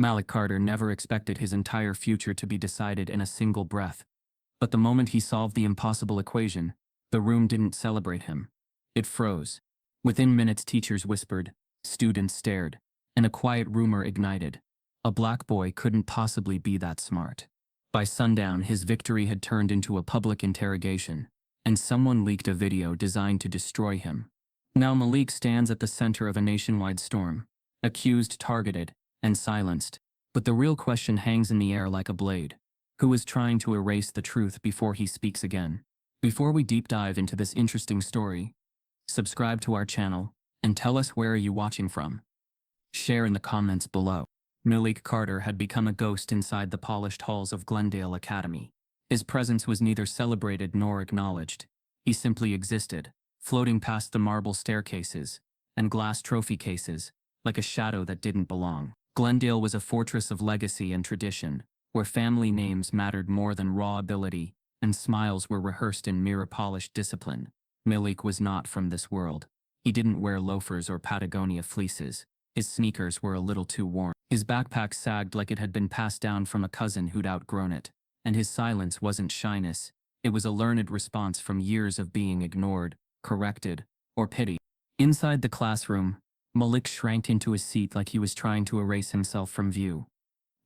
Malik Carter never expected his entire future to be decided in a single breath. But the moment he solved the impossible equation, the room didn't celebrate him. It froze. Within minutes, teachers whispered, students stared, and a quiet rumor ignited. A black boy couldn't possibly be that smart. By sundown, his victory had turned into a public interrogation, and someone leaked a video designed to destroy him. Now Malik stands at the center of a nationwide storm, accused, targeted, and silenced. But the real question hangs in the air like a blade. Who is trying to erase the truth before he speaks again? Before we deep dive into this interesting story, subscribe to our channel, and tell us where are you watching from. Share in the comments below. Malik Carter had become a ghost inside the polished halls of Glendale Academy. His presence was neither celebrated nor acknowledged. He simply existed, floating past the marble staircases and glass trophy cases, like a shadow that didn't belong. Glendale was a fortress of legacy and tradition, where family names mattered more than raw ability, and smiles were rehearsed in mirror-polished discipline. Malik was not from this world. He didn't wear loafers or Patagonia fleeces. His sneakers were a little too worn. His backpack sagged like it had been passed down from a cousin who'd outgrown it. And his silence wasn't shyness. It was a learned response from years of being ignored, corrected, or pitied. Inside the classroom, Malik shrank into his seat like he was trying to erase himself from view.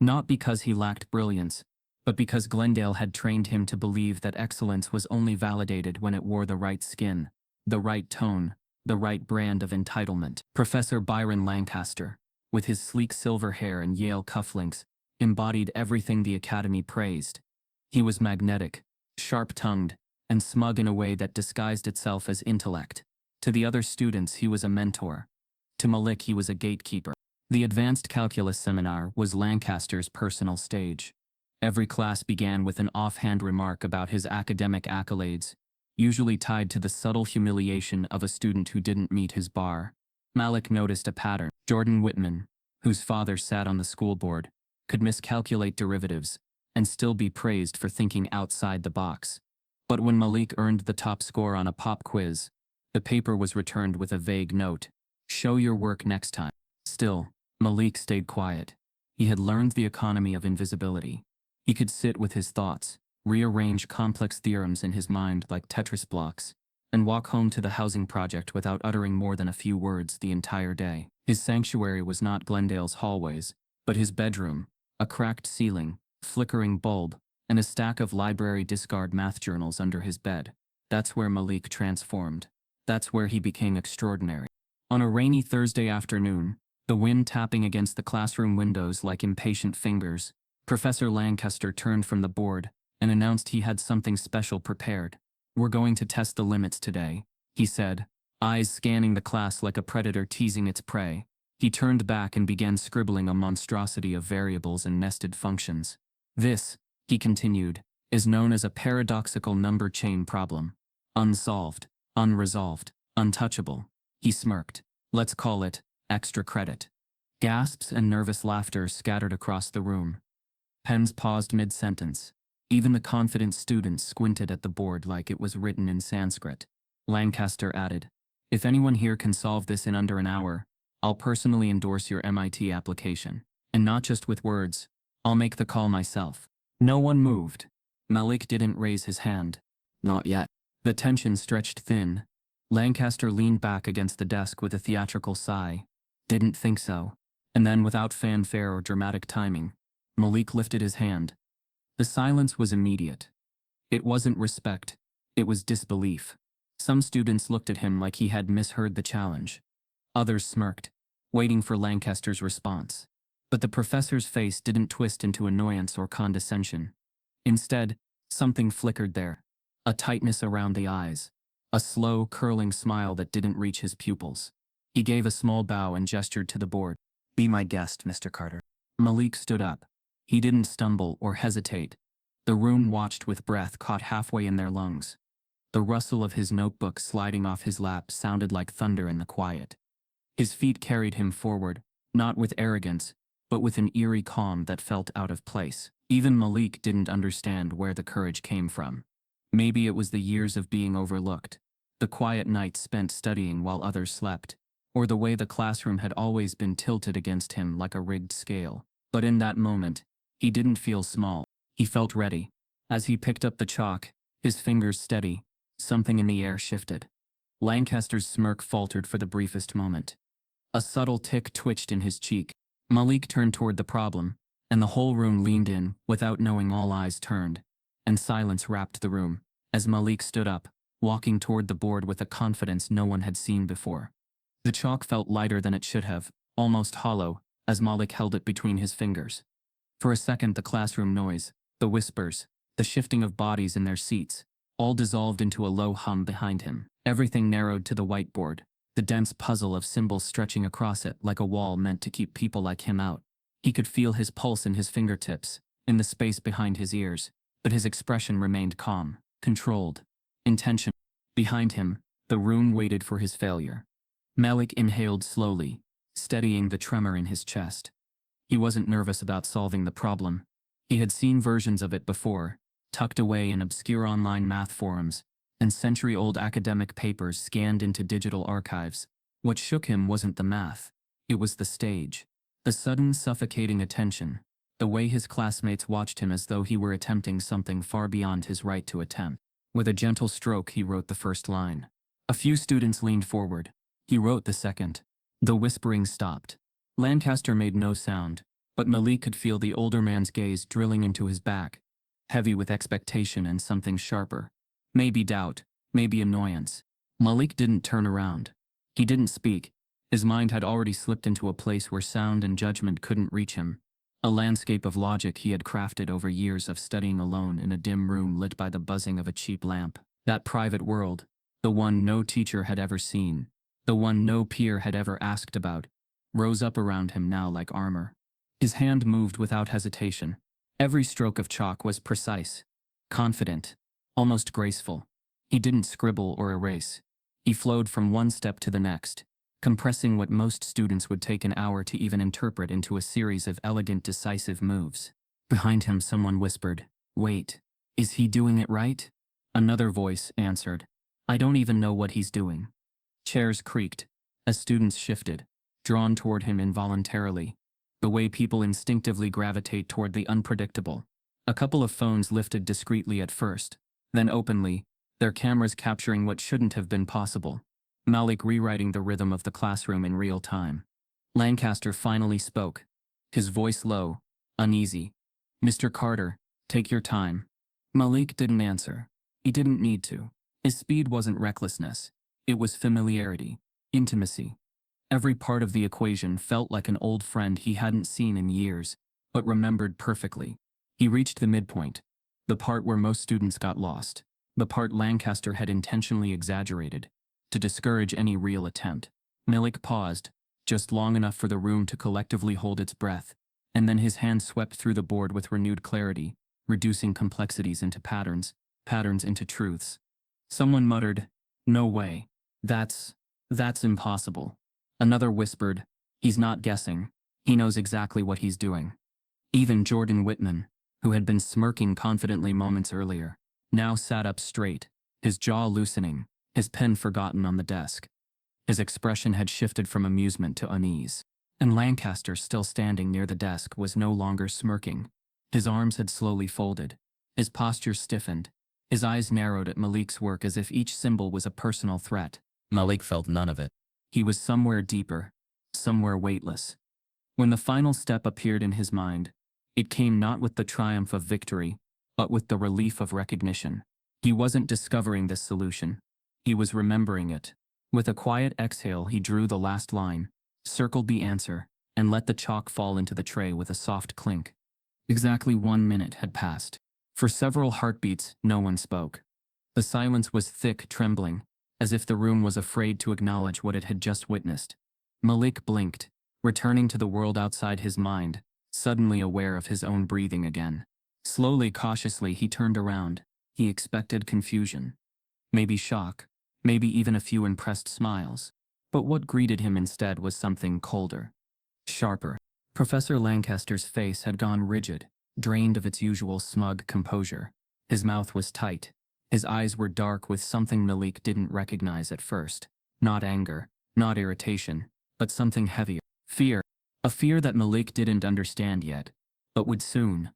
Not because he lacked brilliance, but because Glendale had trained him to believe that excellence was only validated when it wore the right skin, the right tone, the right brand of entitlement. Professor Byron Lancaster, with his sleek silver hair and Yale cufflinks, embodied everything the academy praised. He was magnetic, sharp-tongued, and smug in a way that disguised itself as intellect. To the other students, he was a mentor. To Malik, he was a gatekeeper. The advanced calculus seminar was Lancaster's personal stage. Every class began with an offhand remark about his academic accolades, usually tied to the subtle humiliation of a student who didn't meet his bar. Malik noticed a pattern. Jordan Whitman, whose father sat on the school board, could miscalculate derivatives and still be praised for thinking outside the box. But when Malik earned the top score on a pop quiz, the paper was returned with a vague note, "Show your work next time." Still, Malik stayed quiet. He had learned the economy of invisibility. He could sit with his thoughts, rearrange complex theorems in his mind like Tetris blocks, and walk home to the housing project without uttering more than a few words the entire day. His sanctuary was not Glendale's hallways, but his bedroom, a cracked ceiling, flickering bulb, and a stack of library discard math journals under his bed. That's where Malik transformed. That's where he became extraordinary. On a rainy Thursday afternoon, the wind tapping against the classroom windows like impatient fingers, Professor Lancaster turned from the board and announced he had something special prepared. "We're going to test the limits today," he said, eyes scanning the class like a predator teasing its prey. He turned back and began scribbling a monstrosity of variables and nested functions. "This," he continued, "is known as a paradoxical number chain problem. Unsolved, unresolved, untouchable." He smirked. "Let's call it extra credit." Gasps and nervous laughter scattered across the room. Pens paused mid-sentence. Even the confident students squinted at the board like it was written in Sanskrit. Lancaster added, "If anyone here can solve this in under an hour, I'll personally endorse your MIT application. And not just with words, I'll make the call myself." No one moved. Malik didn't raise his hand. Not yet. The tension stretched thin. Lancaster leaned back against the desk with a theatrical sigh. "Didn't think so." And then, without fanfare or dramatic timing, Malik lifted his hand. The silence was immediate. It wasn't respect. It was disbelief. Some students looked at him like he had misheard the challenge. Others smirked, waiting for Lancaster's response. But the professor's face didn't twist into annoyance or condescension. Instead, something flickered there. A tightness around the eyes. A slow, curling smile that didn't reach his pupils. He gave a small bow and gestured to the board. "Be my guest, Mr. Carter." Malik stood up. He didn't stumble or hesitate. The room watched with breath caught halfway in their lungs. The rustle of his notebook sliding off his lap sounded like thunder in the quiet. His feet carried him forward, not with arrogance, but with an eerie calm that felt out of place. Even Malik didn't understand where the courage came from. Maybe it was the years of being overlooked, the quiet nights spent studying while others slept, or the way the classroom had always been tilted against him like a rigged scale. But in that moment, he didn't feel small. He felt ready. As he picked up the chalk, his fingers steady, something in the air shifted. Lancaster's smirk faltered for the briefest moment. A subtle tick twitched in his cheek. Malik turned toward the problem, and the whole room leaned in, without knowing all eyes turned. And silence wrapped the room, as Malik stood up, walking toward the board with a confidence no one had seen before. The chalk felt lighter than it should have, almost hollow, as Malik held it between his fingers. For a second the classroom noise, the whispers, the shifting of bodies in their seats, all dissolved into a low hum behind him. Everything narrowed to the whiteboard, the dense puzzle of symbols stretching across it like a wall meant to keep people like him out. He could feel his pulse in his fingertips, in the space behind his ears, but his expression remained calm, controlled, intentional. Behind him, the room waited for his failure. Malik inhaled slowly, steadying the tremor in his chest. He wasn't nervous about solving the problem. He had seen versions of it before, tucked away in obscure online math forums, and century-old academic papers scanned into digital archives. What shook him wasn't the math. It was the stage. The sudden suffocating attention. The way his classmates watched him as though he were attempting something far beyond his right to attempt. With a gentle stroke he wrote the first line. A few students leaned forward. He wrote the second. The whispering stopped. Lancaster made no sound, but Malik could feel the older man's gaze drilling into his back, heavy with expectation and something sharper. Maybe doubt, maybe annoyance. Malik didn't turn around. He didn't speak. His mind had already slipped into a place where sound and judgment couldn't reach him. A landscape of logic he had crafted over years of studying alone in a dim room lit by the buzzing of a cheap lamp. That private world, the one no teacher had ever seen, the one no peer had ever asked about, rose up around him now like armor. His hand moved without hesitation. Every stroke of chalk was precise, confident, almost graceful. He didn't scribble or erase. He flowed from one step to the next, compressing what most students would take an hour to even interpret into a series of elegant, decisive moves. Behind him someone whispered, "Wait, is he doing it right?" Another voice answered, "I don't even know what he's doing." Chairs creaked, as students shifted, drawn toward him involuntarily, the way people instinctively gravitate toward the unpredictable. A couple of phones lifted discreetly at first, then openly, their cameras capturing what shouldn't have been possible. Malik rewriting the rhythm of the classroom in real time. Lancaster finally spoke, his voice low, uneasy. "Mr. Carter, take your time." Malik didn't answer. He didn't need to. His speed wasn't recklessness. It was familiarity, intimacy. Every part of the equation felt like an old friend he hadn't seen in years, but remembered perfectly. He reached the midpoint, the part where most students got lost, the part Lancaster had intentionally exaggerated, to discourage any real attempt. Malik paused, just long enough for the room to collectively hold its breath, and then his hand swept through the board with renewed clarity, reducing complexities into patterns, patterns into truths. Someone muttered, "No way. That's impossible." Another whispered, "He's not guessing. He knows exactly what he's doing." Even Jordan Whitman, who had been smirking confidently moments earlier, now sat up straight, his jaw loosening, his pen forgotten on the desk. His expression had shifted from amusement to unease. And Lancaster, still standing near the desk, was no longer smirking. His arms had slowly folded. His posture stiffened. His eyes narrowed at Malik's work as if each symbol was a personal threat. Malik felt none of it. He was somewhere deeper, somewhere weightless. When the final step appeared in his mind, it came not with the triumph of victory, but with the relief of recognition. He wasn't discovering this solution. He was remembering it. With a quiet exhale he drew the last line, circled the answer, and let the chalk fall into the tray with a soft clink. Exactly 1 minute had passed. For several heartbeats, no one spoke. The silence was thick, trembling, as if the room was afraid to acknowledge what it had just witnessed. Malik blinked, returning to the world outside his mind, suddenly aware of his own breathing again. Slowly, cautiously, he turned around. He expected confusion. Maybe shock. Maybe even a few impressed smiles. But what greeted him instead was something colder, sharper. Professor Lancaster's face had gone rigid, drained of its usual smug composure. His mouth was tight. His eyes were dark with something Malik didn't recognize at first. Not anger, not irritation, but something heavier. Fear. A fear that Malik didn't understand yet, but would soon.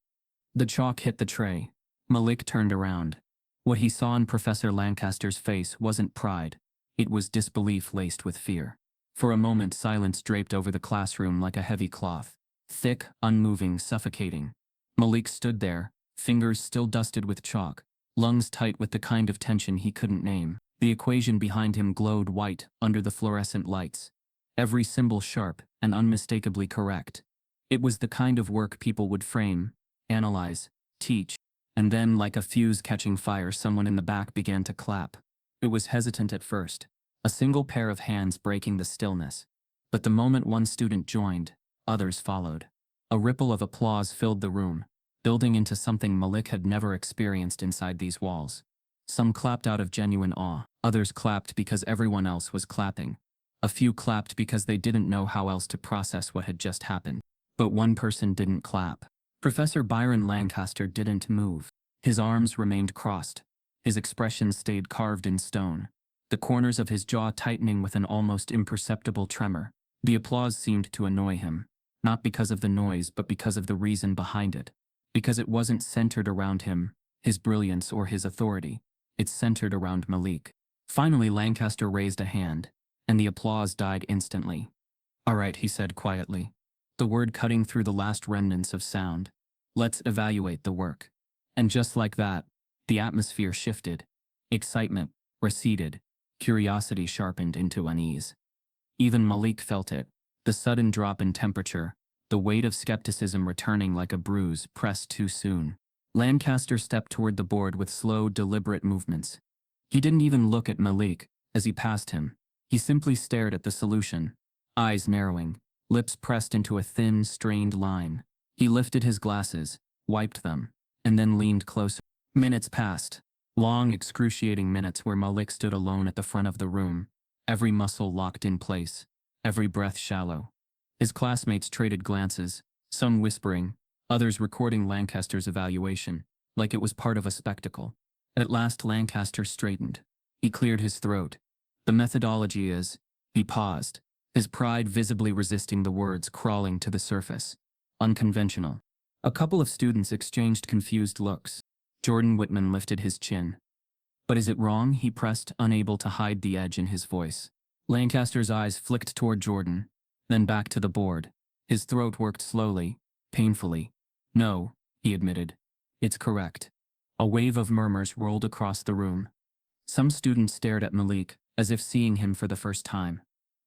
The chalk hit the tray. Malik turned around. What he saw in Professor Lancaster's face wasn't pride. It was disbelief laced with fear. For a moment, silence draped over the classroom like a heavy cloth. Thick, unmoving, suffocating. Malik stood there, fingers still dusted with chalk, lungs tight with the kind of tension he couldn't name. The equation behind him glowed white under the fluorescent lights. Every symbol sharp and unmistakably correct. It was the kind of work people would frame, analyze, teach, and then, like a fuse catching fire, someone in the back began to clap. It was hesitant at first, a single pair of hands breaking the stillness. But the moment one student joined, others followed. A ripple of applause filled the room, building into something Malik had never experienced inside these walls. Some clapped out of genuine awe, others clapped because everyone else was clapping. A few clapped because they didn't know how else to process what had just happened. But one person didn't clap. Professor Byron Lancaster didn't move. His arms remained crossed. His expression stayed carved in stone, the corners of his jaw tightening with an almost imperceptible tremor. The applause seemed to annoy him, not because of the noise but because of the reason behind it. Because it wasn't centered around him, his brilliance or his authority. It centered around Malik. Finally, Lancaster raised a hand, and the applause died instantly. "All right," he said quietly, the word cutting through the last remnants of sound. "Let's evaluate the work." And just like that, the atmosphere shifted. Excitement receded. Curiosity sharpened into unease. Even Malik felt it, the sudden drop in temperature, the weight of skepticism returning like a bruise pressed too soon. Lancaster stepped toward the board with slow, deliberate movements. He didn't even look at Malik as he passed him. He simply stared at the solution, eyes narrowing, lips pressed into a thin, strained line. He lifted his glasses, wiped them, and then leaned closer. Minutes passed. Long, excruciating minutes where Malik stood alone at the front of the room, every muscle locked in place, every breath shallow. His classmates traded glances, some whispering, others recording Lancaster's evaluation, like it was part of a spectacle. At last Lancaster straightened. He cleared his throat. "The methodology is..." He paused, his pride visibly resisting the words crawling to the surface. "Unconventional." A couple of students exchanged confused looks. Jordan Whitman lifted his chin. "But is it wrong?" he pressed, unable to hide the edge in his voice. Lancaster's eyes flicked toward Jordan, then back to the board. His throat worked slowly, painfully. "No," he admitted. "It's correct." A wave of murmurs rolled across the room. Some students stared at Malik, as if seeing him for the first time.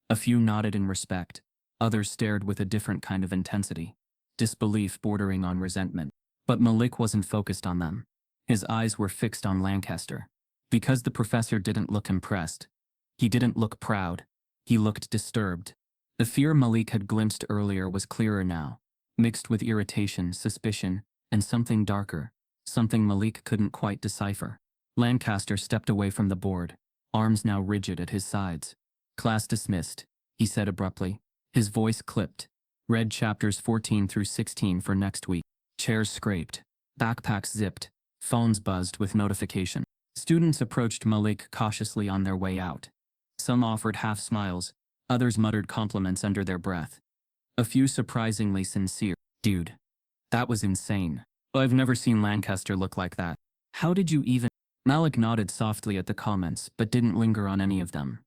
A few nodded in respect. Others stared with a different kind of intensity, disbelief bordering on resentment. But Malik wasn't focused on them. His eyes were fixed on Lancaster. Because the professor didn't look impressed. He didn't look proud. He looked disturbed. The fear Malik had glimpsed earlier was clearer now, mixed with irritation, suspicion, and something darker, something Malik couldn't quite decipher. Lancaster stepped away from the board, arms now rigid at his sides. "Class dismissed," he said abruptly. His voice clipped. "Read chapters 14 through 16 for next week." Chairs scraped. Backpacks zipped. Phones buzzed with notification. Students approached Malik cautiously on their way out. Some offered half smiles, others muttered compliments under their breath. A few surprisingly sincere. "Dude, that was insane. I've never seen Lancaster look like that. How did you even..." Malik nodded softly at the comments but didn't linger on any of them.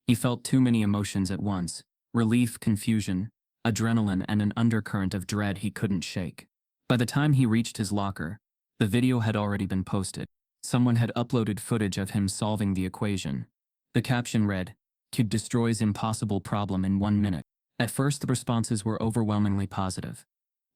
He felt too many emotions at once: relief, confusion, adrenaline, and an undercurrent of dread he couldn't shake. By the time he reached his locker, the video had already been posted. Someone had uploaded footage of him solving the equation. The caption read, "Kid destroys impossible problem in 1 minute." At first the responses were overwhelmingly positive.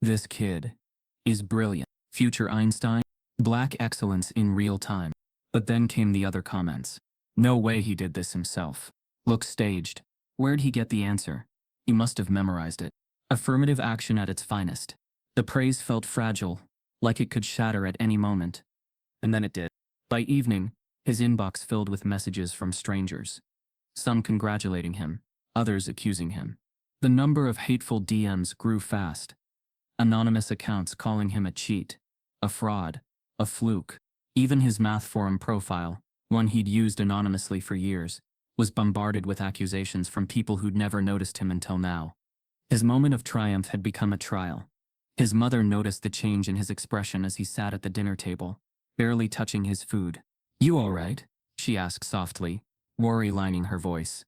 "This kid is brilliant. Future Einstein. Black excellence in real time." But then came the other comments. "No way he did this himself. Looks staged. Where'd he get the answer? He must have memorized it." Affirmative action at its finest. The praise felt fragile, like it could shatter at any moment. And then it did. By evening, his inbox filled with messages from strangers. Some congratulating him, others accusing him. The number of hateful DMs grew fast. Anonymous accounts calling him a cheat, a fraud, a fluke. Even his math forum profile, one he'd used anonymously for years, was bombarded with accusations from people who'd never noticed him until now. His moment of triumph had become a trial. His mother noticed the change in his expression as he sat at the dinner table, barely touching his food. "You all right?" she asked softly, worry lining her voice.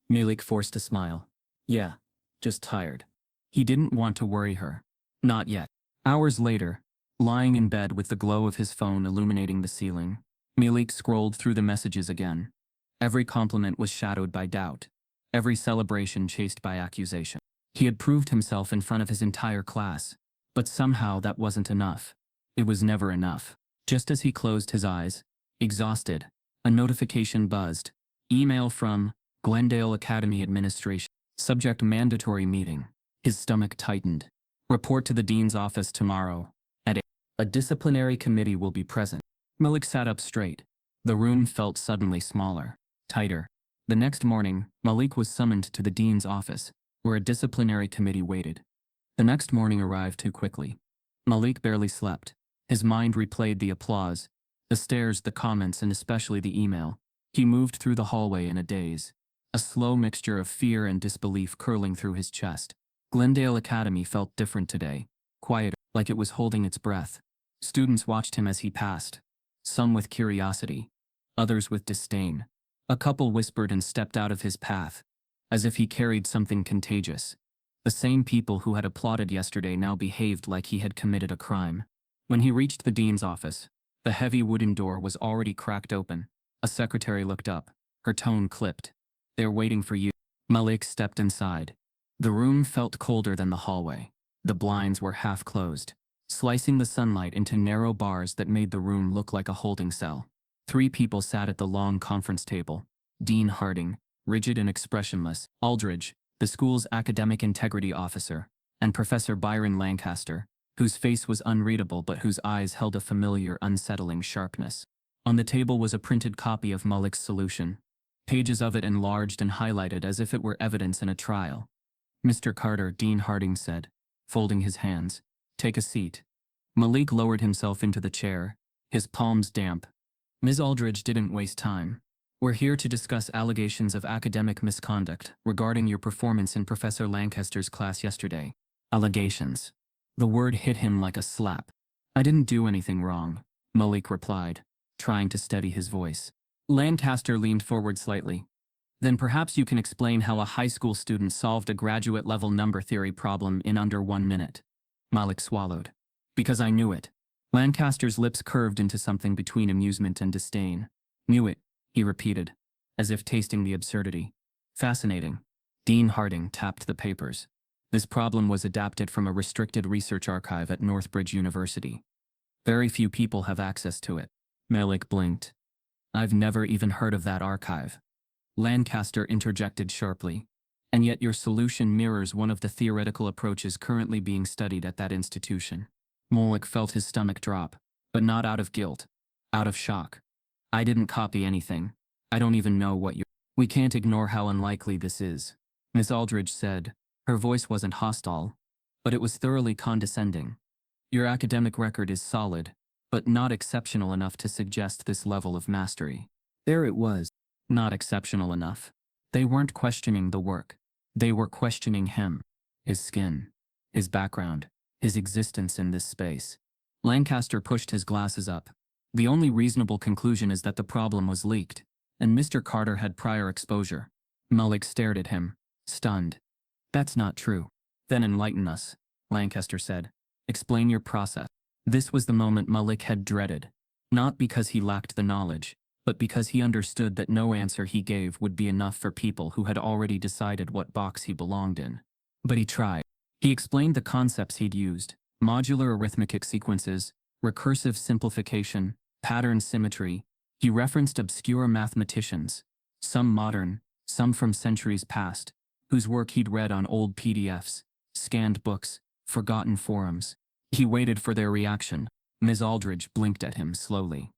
Malik forced a smile. "Yeah, just tired." He didn't want to worry her. Not yet. Hours later, lying in bed with the glow of his phone illuminating the ceiling, Malik scrolled through the messages again. Every compliment was shadowed by doubt. Every celebration chased by accusation. He had proved himself in front of his entire class, but somehow that wasn't enough. It was never enough. Just as he closed his eyes, exhausted, a notification buzzed. Email from Glendale Academy Administration. Subject: mandatory meeting. His stomach tightened. Report to the dean's office tomorrow. At 8. A disciplinary committee will be present. Malik sat up straight. The room felt suddenly smaller, tighter. The next morning, Malik was summoned to the dean's office, where a disciplinary committee waited. The next morning arrived too quickly. Malik barely slept. His mind replayed the applause, the stares, the comments, and especially the email. He moved through the hallway in a daze, a slow mixture of fear and disbelief curling through his chest. Glendale Academy felt different today, quieter, like it was holding its breath. Students watched him as he passed, some with curiosity, others with disdain. A couple whispered and stepped out of his path, as if he carried something contagious. The same people who had applauded yesterday now behaved like he had committed a crime. When he reached the dean's office, the heavy wooden door was already cracked open. A secretary looked up, her tone clipped. "They're waiting for you." Malik stepped inside. The room felt colder than the hallway. The blinds were half closed, slicing the sunlight into narrow bars that made the room look like a holding cell. 3 people sat at the long conference table. Dean Harding, rigid and expressionless; Aldridge, the school's academic integrity officer; and Professor Byron Lancaster, whose face was unreadable but whose eyes held a familiar, unsettling sharpness. On the table was a printed copy of Malik's solution, pages of it enlarged and highlighted as if it were evidence in a trial. "Mr. Carter," Dean Harding said, folding his hands, "take a seat." Malik lowered himself into the chair, his palms damp. "Ms. Aldridge didn't waste time. We're here to discuss allegations of academic misconduct regarding your performance in Professor Lancaster's class yesterday." Allegations. The word hit him like a slap. "I didn't do anything wrong," Malik replied, trying to steady his voice. Lancaster leaned forward slightly. "Then perhaps you can explain how a high school student solved a graduate-level number theory problem in under 1 minute." Malik swallowed. "Because I knew it." Lancaster's lips curved into something between amusement and disdain. "Knew it," he repeated, as if tasting the absurdity. "Fascinating." Dean Harding tapped the papers. "This problem was adapted from a restricted research archive at Northbridge University. Very few people have access to it." Malik blinked. "I've never even heard of that archive." Lancaster interjected sharply. "And yet your solution mirrors one of the theoretical approaches currently being studied at that institution." Malik felt his stomach drop, but not out of guilt, out of shock. "I didn't copy anything. I don't even know what you're—" "We can't ignore how unlikely this is," Miss Aldridge said. Her voice wasn't hostile, but it was thoroughly condescending. "Your academic record is solid, but not exceptional enough to suggest this level of mastery." There it was. Not exceptional enough. They weren't questioning the work. They were questioning him, his skin, his background, his existence in this space. Lancaster pushed his glasses up. "The only reasonable conclusion is that the problem was leaked, and Mr. Carter had prior exposure." Malik stared at him, stunned. "That's not true." "Then enlighten us," Lancaster said. "Explain your process." This was the moment Malik had dreaded, not because he lacked the knowledge, but because he understood that no answer he gave would be enough for people who had already decided what box he belonged in. But he tried. He explained the concepts he'd used: modular arithmetic sequences, recursive simplification, pattern symmetry. He referenced obscure mathematicians, some modern, some from centuries past, whose work he'd read on old PDFs, scanned books, forgotten forums. He waited for their reaction. Ms. Aldridge blinked at him slowly.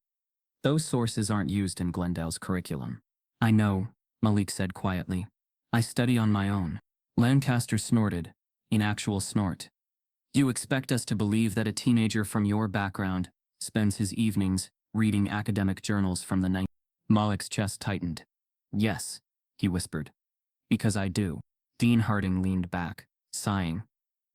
"Those sources aren't used in Glendale's curriculum." "I know," Malik said quietly. "I study on my own." Lancaster snorted, in actual snort. "You expect us to believe that a teenager from your background spends his evenings reading academic journals from the 90s? Malik's chest tightened. "Yes," he whispered. "Because I do." Dean Harding leaned back, sighing.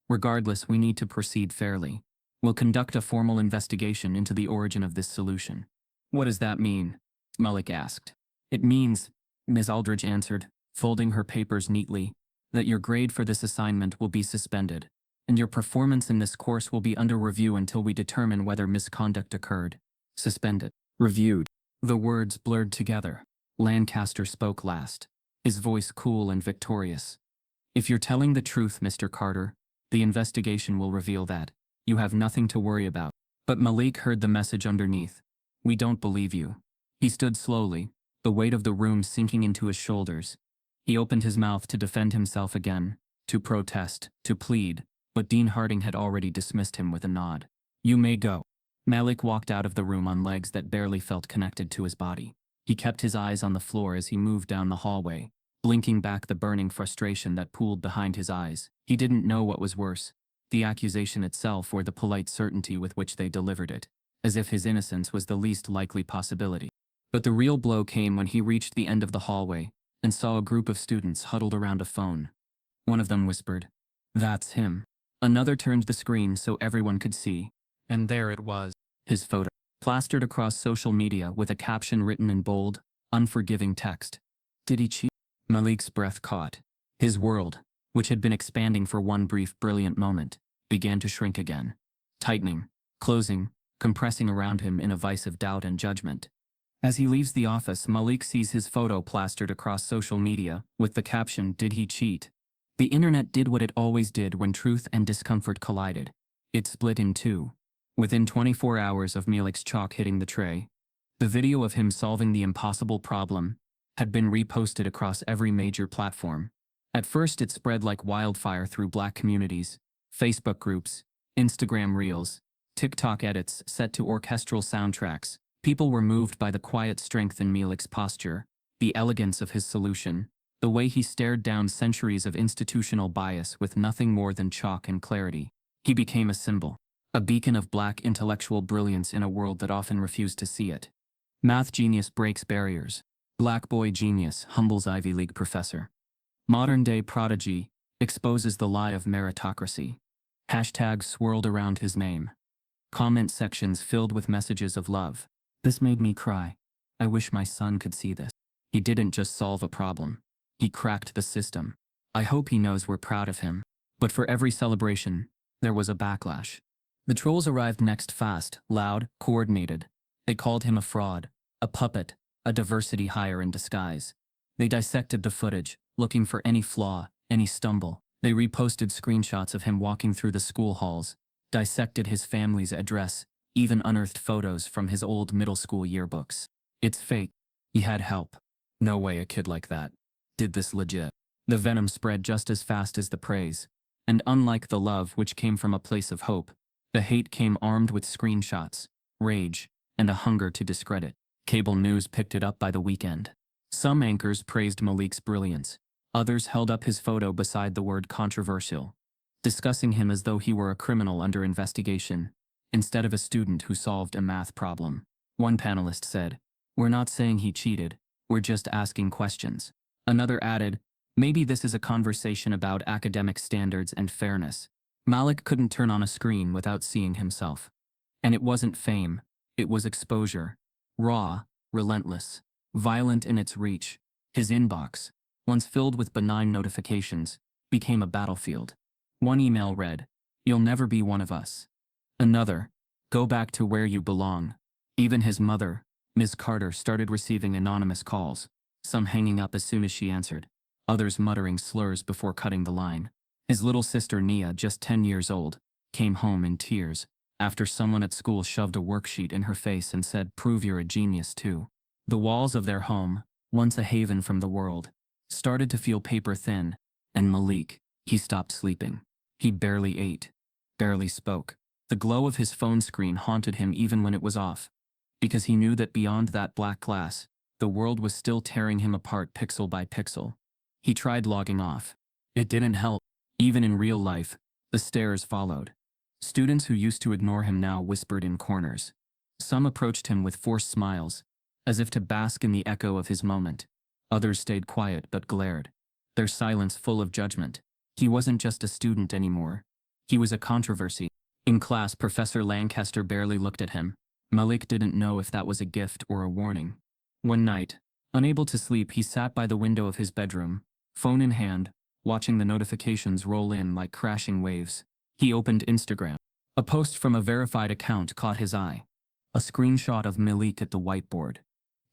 Regardless, we need to proceed fairly. We'll conduct a formal investigation into the origin of this solution. What does that mean? Malik asked. It means, Ms. Aldridge answered, folding her papers neatly, that your grade for this assignment will be suspended, and your performance in this course will be under review until we determine whether misconduct occurred. Suspended. Reviewed. The words blurred together. Lancaster spoke last, his voice cool and victorious. If you're telling the truth, Mr. Carter, the investigation will reveal that. You have nothing to worry about. But Malik heard the message underneath. We don't believe you. He stood slowly, the weight of the room sinking into his shoulders. He opened his mouth to defend himself again, to protest, to plead, but Dean Harding had already dismissed him with a nod. You may go. Malik walked out of the room on legs that barely felt connected to his body. He kept his eyes on the floor as he moved down the hallway, blinking back the burning frustration that pooled behind his eyes. He didn't know what was worse, the accusation itself or the polite certainty with which they delivered it, as if his innocence was the least likely possibility. But the real blow came when he reached the end of the hallway and saw a group of students huddled around a phone. One of them whispered, "That's him." Another turned the screen so everyone could see, and there it was, his photo, plastered across social media with a caption written in bold, unforgiving text. Did he cheat? Malik's breath caught. His world, which had been expanding for one brief brilliant moment, began to shrink again, tightening, closing, compressing around him in a vice of doubt and judgment. As he leaves the office, Malik sees his photo plastered across social media, with the caption, "Did he cheat?" The internet did what it always did when truth and discomfort collided. It split in two. Within 24 hours of Malik's chalk hitting the tray, the video of him solving the impossible problem had been reposted across every major platform. At first it spread like wildfire through Black communities, Facebook groups, Instagram reels, TikTok edits set to orchestral soundtracks. People were moved by the quiet strength in Malik's posture, the elegance of his solution, the way he stared down centuries of institutional bias with nothing more than chalk and clarity. He became a symbol, a beacon of Black intellectual brilliance in a world that often refused to see it. Math genius breaks barriers. Black boy genius humbles Ivy League professor. Modern-day prodigy exposes the lie of meritocracy. Hashtags swirled around his name. Comment sections filled with messages of love. This made me cry. I wish my son could see this. He didn't just solve a problem. He cracked the system. I hope he knows we're proud of him. But for every celebration, there was a backlash. The trolls arrived next fast, loud, coordinated. They called him a fraud, a puppet, a diversity hire in disguise. They dissected the footage, looking for any flaw, any stumble. They reposted screenshots of him walking through the school halls, dissected his family's address, even unearthed photos from his old middle school yearbooks. It's fake. He had help. No way a kid like that did this legit. The venom spread just as fast as the praise. And unlike the love which came from a place of hope, the hate came armed with screenshots, rage, and a hunger to discredit. Cable news picked it up by the weekend. Some anchors praised Malik's brilliance. Others held up his photo beside the word controversial, discussing him as though he were a criminal under investigation, instead of a student who solved a math problem. One panelist said, "We're not saying he cheated, we're just asking questions." Another added, "Maybe this is a conversation about academic standards and fairness." Malik couldn't turn on a screen without seeing himself. And it wasn't fame, it was exposure. Raw, relentless, violent in its reach. His inbox, once filled with benign notifications, became a battlefield. One email read, "You'll never be one of us." Another, "Go back to where you belong." Even his mother, Ms. Carter, started receiving anonymous calls, some hanging up as soon as she answered, others muttering slurs before cutting the line. His little sister Nia, just 10 years old, came home in tears after someone at school shoved a worksheet in her face and said, "Prove you're a genius too." The walls of their home, once a haven from the world, started to feel paper thin, and Malik, he stopped sleeping. He barely ate, barely spoke. The glow of his phone screen haunted him even when it was off, because he knew that beyond that black glass, the world was still tearing him apart pixel by pixel. He tried logging off. It didn't help. Even in real life, the stares followed. Students who used to ignore him now whispered in corners. Some approached him with forced smiles, as if to bask in the echo of his moment. Others stayed quiet but glared, their silence full of judgment. He wasn't just a student anymore. He was a controversy. In class, Professor Lancaster barely looked at him. Malik didn't know if that was a gift or a warning. One night, unable to sleep, he sat by the window of his bedroom, phone in hand, watching the notifications roll in like crashing waves. He opened Instagram. A post from a verified account caught his eye. A screenshot of Malik at the whiteboard.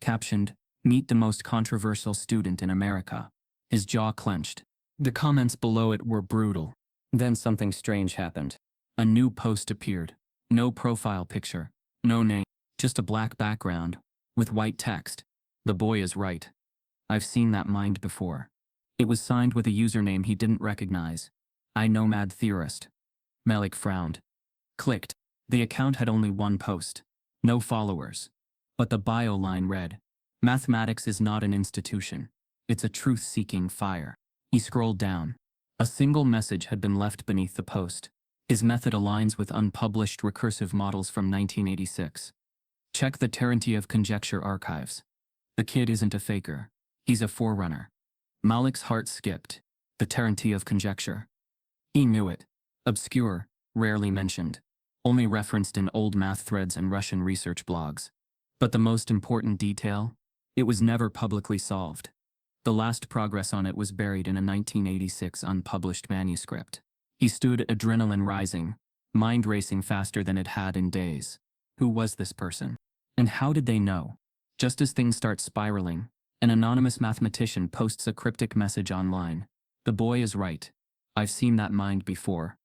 Captioned, "Meet the most controversial student in America." His jaw clenched. The comments below it were brutal. Then something strange happened. A new post appeared. No profile picture. No name. Just a black background. With white text. "The boy is right. I've seen that mind before." It was signed with a username he didn't recognize. "I Nomad Theorist." Malik frowned. Clicked. The account had only one post. No followers. But the bio line read, "Mathematics is not an institution. It's a truth-seeking fire." He scrolled down. A single message had been left beneath the post. His method aligns with unpublished recursive models from 1986. Check the Terentiev conjecture archives. The kid isn't a faker. He's a forerunner. Malik's heart skipped. The Terentiev conjecture. He knew it. Obscure, rarely mentioned. Only referenced in old math threads and Russian research blogs. But the most important detail? It was never publicly solved. The last progress on it was buried in a 1986 unpublished manuscript. He stood, adrenaline rising, mind racing faster than it had in days. Who was this person? And how did they know? Just as things start spiraling, an anonymous mathematician posts a cryptic message online. "The boy is right. I've seen that mind before."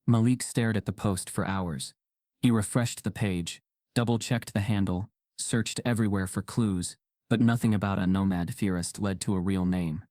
Malik stared at the post for hours. He refreshed the page, double-checked the handle, searched everywhere for clues, but nothing about a nomad theorist led to a real name.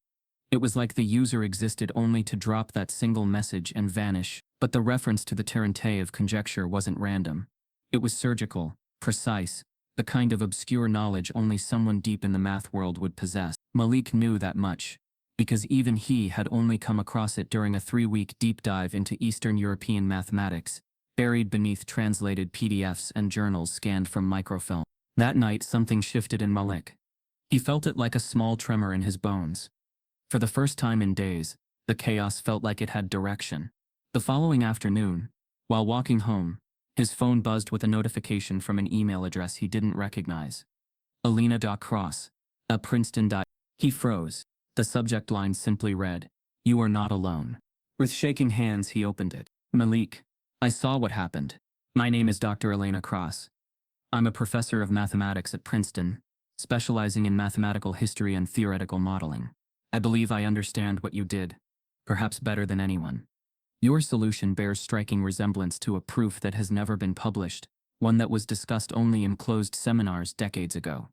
It was like the user existed only to drop that single message and vanish, but the reference to the Terentiev conjecture wasn't random. It was surgical, precise, the kind of obscure knowledge only someone deep in the math world would possess. Malik knew that much, because even he had only come across it during a 3-week deep dive into Eastern European mathematics, buried beneath translated PDFs and journals scanned from microfilm. That night something shifted in Malik. He felt it like a small tremor in his bones. For the first time in days, the chaos felt like it had direction. The following afternoon, while walking home, his phone buzzed with a notification from an email address he didn't recognize. Alina.Cross, at Princeton. He froze. The subject line simply read, "You are not alone." With shaking hands, he opened it. "Malik, I saw what happened. My name is Dr. Elena Cross. I'm a professor of mathematics at Princeton, specializing in mathematical history and theoretical modeling. I believe I understand what you did, perhaps better than anyone. Your solution bears striking resemblance to a proof that has never been published, one that was discussed only in closed seminars decades ago.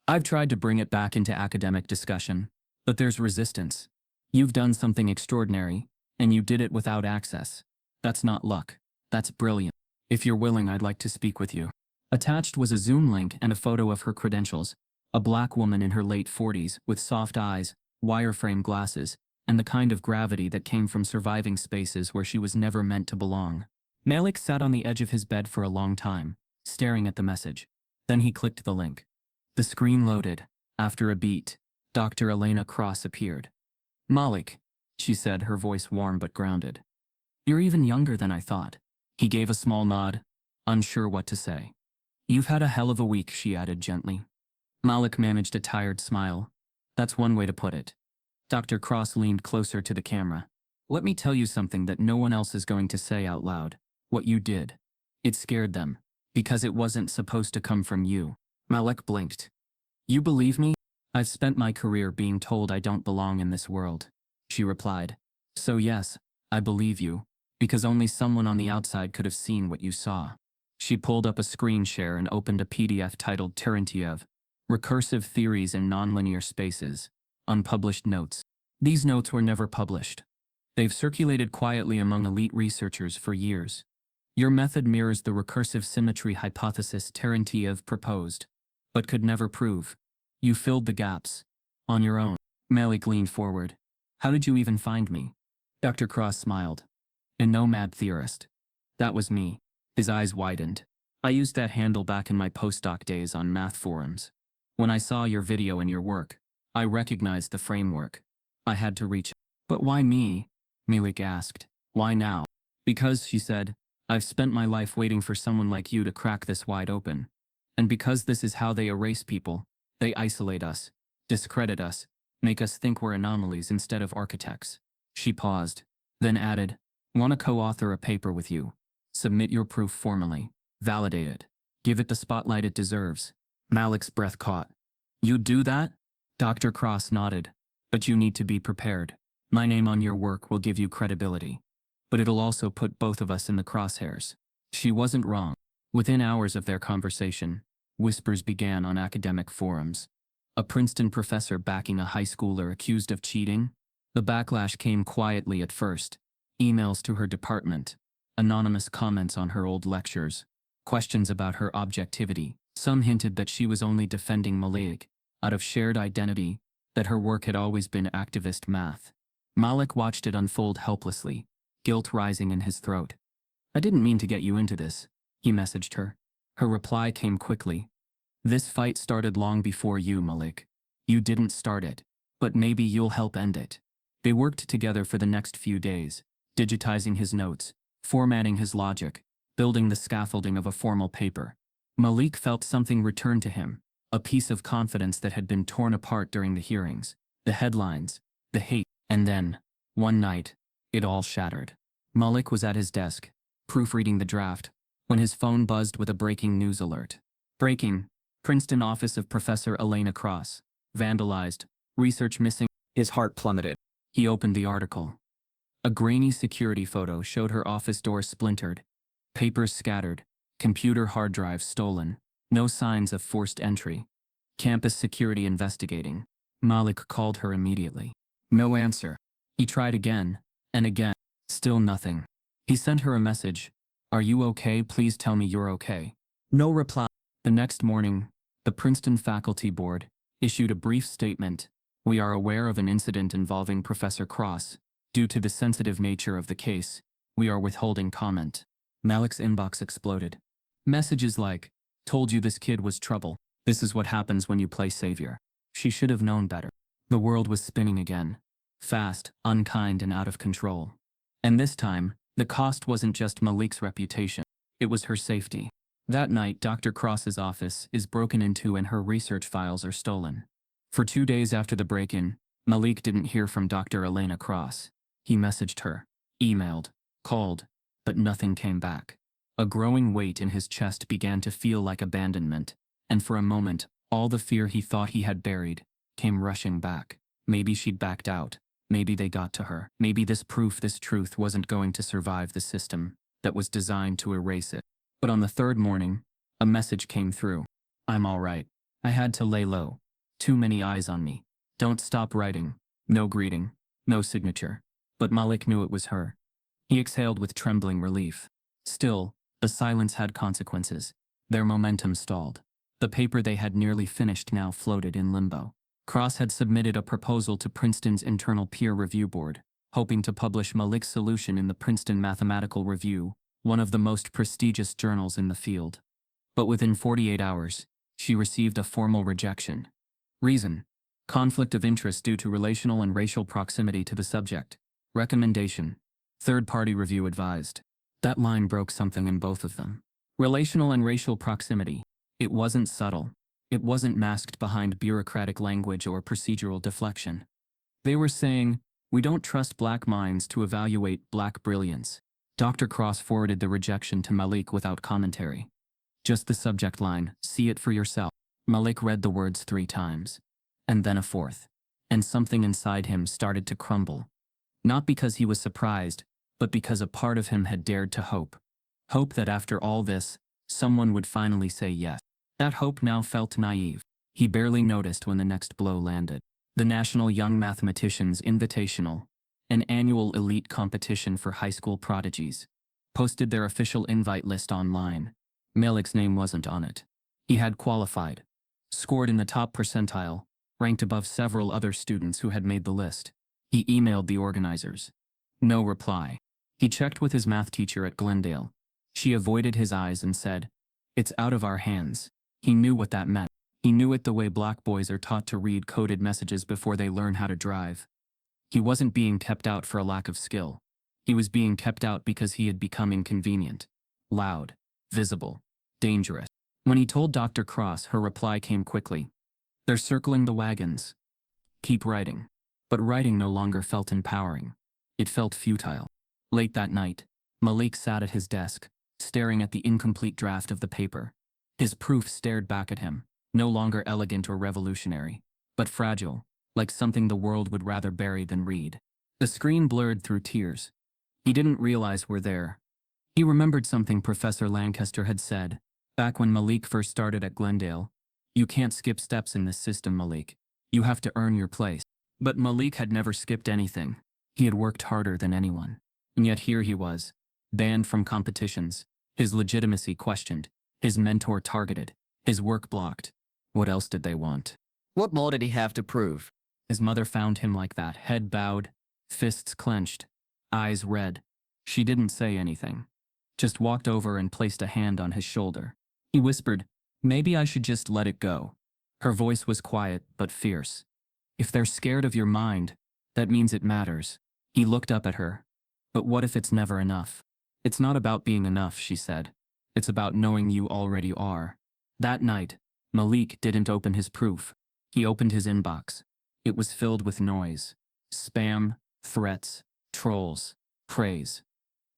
I've tried to bring it back into academic discussion, but there's resistance. You've done something extraordinary, and you did it without access. That's not luck. That's brilliant. If you're willing, I'd like to speak with you." Attached was a Zoom link and a photo of her credentials, a black woman in her late 40s with soft eyes, wireframe glasses, and the kind of gravity that came from surviving spaces where she was never meant to belong. Malik sat on the edge of his bed for a long time, staring at the message. Then he clicked the link. The screen loaded. After a beat, Dr. Elena Cross appeared. "Malik," she said, her voice warm but grounded. "You're even younger than I thought." He gave a small nod, unsure what to say. "You've had a hell of a week," she added gently. Malik managed a tired smile. "That's one way to put it." Dr. Cross leaned closer to the camera. "Let me tell you something that no one else is going to say out loud. What you did. It scared them. Because it wasn't supposed to come from you." Malik blinked. "You believe me?" "I've spent my career being told I don't belong in this world," she replied. "So yes, I believe you, because only someone on the outside could have seen what you saw." She pulled up a screen share and opened a PDF titled Terentiev, Recursive Theories in Nonlinear Spaces, Unpublished Notes. These notes were never published. They've circulated quietly among elite researchers for years. Your method mirrors the recursive symmetry hypothesis Terentiev proposed, but could never prove. You filled the gaps. On your own. Malik leaned forward. "How did you even find me?" Dr. Cross smiled. "A nomad theorist. That was me." His eyes widened. "I used that handle back in my postdoc days on math forums. When I saw your video and your work, I recognized the framework. I had to reach. But why me? Malik asked. Why now? Because, she said, I've spent my life waiting for someone like you to crack this wide open. And because this is how they erase people, they isolate us, discredit us, make us think we're anomalies instead of architects. She paused, then added, Want to co-author a paper with you? Submit your proof formally. Validate it. Give it the spotlight it deserves. Malik's breath caught. You'd do that? Dr. Cross nodded. But you need to be prepared. My name on your work will give you credibility. But it'll also put both of us in the crosshairs. She wasn't wrong. Within hours of their conversation, whispers began on academic forums. A Princeton professor backing a high schooler accused of cheating? The backlash came quietly at first. Emails to her department, anonymous comments on her old lectures, questions about her objectivity. Some hinted that she was only defending Malik, out of shared identity, that her work had always been activist math. Malik watched it unfold helplessly, guilt rising in his throat. I didn't mean to get you into this, he messaged her. Her reply came quickly. This fight started long before you, Malik. You didn't start it, but maybe you'll help end it. They worked together for the next few days, digitizing his notes, formatting his logic, building the scaffolding of a formal paper. Malik felt something return to him, a piece of confidence that had been torn apart during the hearings, the headlines, the hate, and then, one night, it all shattered. Malik was at his desk, proofreading the draft, when his phone buzzed with a breaking news alert. Breaking, Princeton office of Professor Elena Cross, vandalized, research missing. His heart plummeted. He opened the article. A grainy security photo showed her office door splintered, papers scattered, computer hard drive stolen, no signs of forced entry. Campus security investigating. Malik called her immediately. No answer. He tried again, and again. Still nothing. He sent her a message. Are you okay? Please tell me you're okay. No reply. The next morning, the Princeton Faculty Board issued a brief statement. We are aware of an incident involving Professor Cross. Due to the sensitive nature of the case, we are withholding comment. Malik's inbox exploded. Messages like, told you this kid was trouble. This is what happens when you play savior. She should have known better. The world was spinning again. Fast, unkind, and out of control. And this time, the cost wasn't just Malik's reputation. It was her safety. That night, Dr. Cross's office is broken into and her research files are stolen. For 2 days after the break-in, Malik didn't hear from Dr. Elena Cross. He messaged her, emailed, called, but nothing came back. A growing weight in his chest began to feel like abandonment, and for a moment, all the fear he thought he had buried came rushing back. Maybe she'd backed out. Maybe they got to her. Maybe this proof, this truth wasn't going to survive the system that was designed to erase it. But on the third morning, a message came through. I'm all right. I had to lay low. Too many eyes on me. Don't stop writing. No greeting. No signature. But Malik knew it was her. He exhaled with trembling relief. Still, the silence had consequences. Their momentum stalled. The paper they had nearly finished now floated in limbo. Cross had submitted a proposal to Princeton's internal peer review board, hoping to publish Malik's solution in the Princeton Mathematical Review, one of the most prestigious journals in the field. But within 48 hours, she received a formal rejection. Reason: conflict of interest due to relational and racial proximity to the subject. Recommendation: third-party review advised. That line broke something in both of them. Relational and racial proximity. It wasn't subtle. It wasn't masked behind bureaucratic language or procedural deflection. They were saying, we don't trust black minds to evaluate black brilliance. Dr. Cross forwarded the rejection to Malik without commentary. Just the subject line, see it for yourself. Malik read the words 3 times. And then a 4th. And something inside him started to crumble. Not because he was surprised, but because a part of him had dared to hope. Hope that after all this, someone would finally say yes. That hope now felt naive. He barely noticed when the next blow landed. The National Young Mathematicians Invitational, an annual elite competition for high school prodigies, posted their official invite list online. Malik's name wasn't on it. He had qualified, scored in the top percentile, ranked above several other students who had made the list. He emailed the organizers. No reply. He checked with his math teacher at Glendale. She avoided his eyes and said, "It's out of our hands." He knew what that meant. He knew it the way black boys are taught to read coded messages before they learn how to drive. He wasn't being kept out for a lack of skill. He was being kept out because he had become inconvenient, loud, visible, dangerous. When he told Dr. Cross, her reply came quickly. They're circling the wagons. Keep writing. But writing no longer felt empowering. It felt futile. Late that night, Malik sat at his desk, staring at the incomplete draft of the paper. His proof stared back at him, no longer elegant or revolutionary, but fragile, like something the world would rather bury than read. The screen blurred through tears. He didn't realize we're there. He remembered something Professor Lancaster had said, back when Malik first started at Glendale. You can't skip steps in this system, Malik. You have to earn your place. But Malik had never skipped anything. He had worked harder than anyone. And yet here he was, banned from competitions, his legitimacy questioned, his mentor targeted, his work blocked. What else did they want? What more did he have to prove? His mother found him like that, head bowed, fists clenched, eyes red. She didn't say anything, just walked over and placed a hand on his shoulder. He whispered, "Maybe I should just let it go." Her voice was quiet but fierce. "If they're scared of your mind, that means it matters." He looked up at her. "But what if it's never enough?" "It's not about being enough," she said. "It's about knowing you already are." That night, Malik didn't open his proof. He opened his inbox. It was filled with noise. Spam, threats, trolls, praise.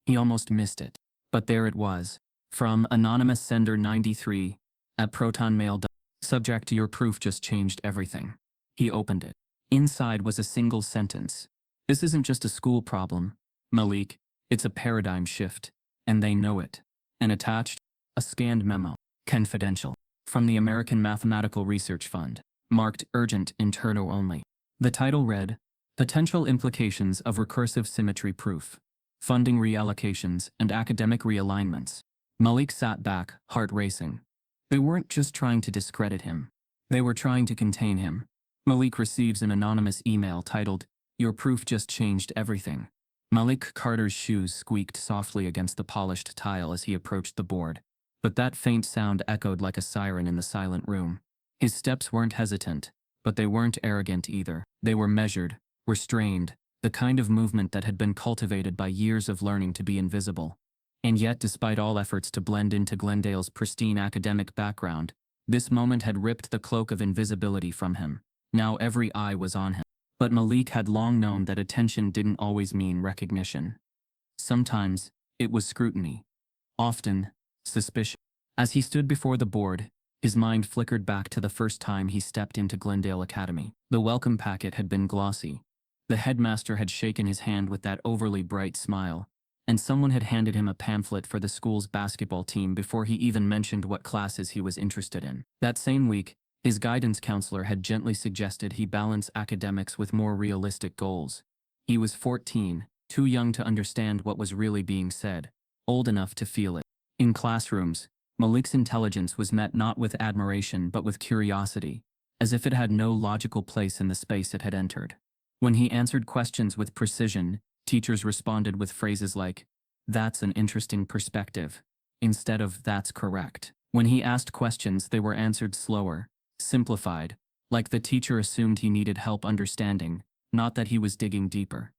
He almost missed it. But there it was. From Anonymous Sender 93 at ProtonMail. Subject: your proof just changed everything. He opened it. Inside was a single sentence. "This isn't just a school problem, Malik. It's a paradigm shift. And they know it." And attached, a scanned memo. Confidential. From the American Mathematical Research Fund. Marked urgent, internal only. The title read, Potential Implications of Recursive Symmetry Proof. Funding Reallocations and Academic Realignments. Malik sat back, heart racing. They weren't just trying to discredit him. They were trying to contain him. Malik receives an anonymous email titled, "Your proof just changed everything." Malik Carter's shoes squeaked softly against the polished tile as he approached the board. But that faint sound echoed like a siren in the silent room. His steps weren't hesitant, but they weren't arrogant either. They were measured, restrained, the kind of movement that had been cultivated by years of learning to be invisible. And yet, despite all efforts to blend into Glendale's pristine academic background, this moment had ripped the cloak of invisibility from him. Now every eye was on him. But Malik had long known that attention didn't always mean recognition. Sometimes, it was scrutiny. Often, suspicion. As he stood before the board, his mind flickered back to the first time he stepped into Glendale Academy. The welcome packet had been glossy. The headmaster had shaken his hand with that overly bright smile, and someone had handed him a pamphlet for the school's basketball team before he even mentioned what classes he was interested in. That same week, his guidance counselor had gently suggested he balance academics with more realistic goals. He was 14, too young to understand what was really being said, old enough to feel it. In classrooms, Malik's intelligence was met not with admiration but with curiosity, as if it had no logical place in the space it had entered. When he answered questions with precision, teachers responded with phrases like, "That's an interesting perspective," instead of "That's correct." When he asked questions, they were answered slower, simplified, like the teacher assumed he needed help understanding, not that he was digging deeper.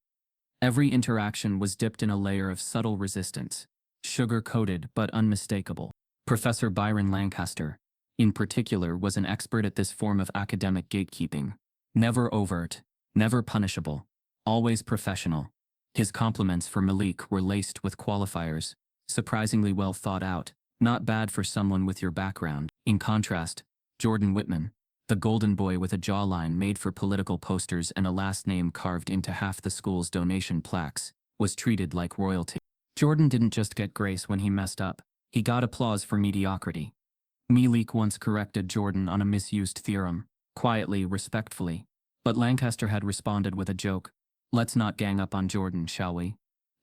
Every interaction was dipped in a layer of subtle resistance, sugar-coated but unmistakable. Professor Byron Lancaster, in particular, was an expert at this form of academic gatekeeping. Never overt, never punishable, always professional. His compliments for Malik were laced with qualifiers, surprisingly well thought out, not bad for someone with your background. In contrast, Jordan Whitman, the golden boy with a jawline made for political posters and a last name carved into half the school's donation plaques, was treated like royalty. Jordan didn't just get grace when he messed up, he got applause for mediocrity. Malik once corrected Jordan on a misused theorem, quietly, respectfully, but Lancaster had responded with a joke. "Let's not gang up on Jordan, shall we?"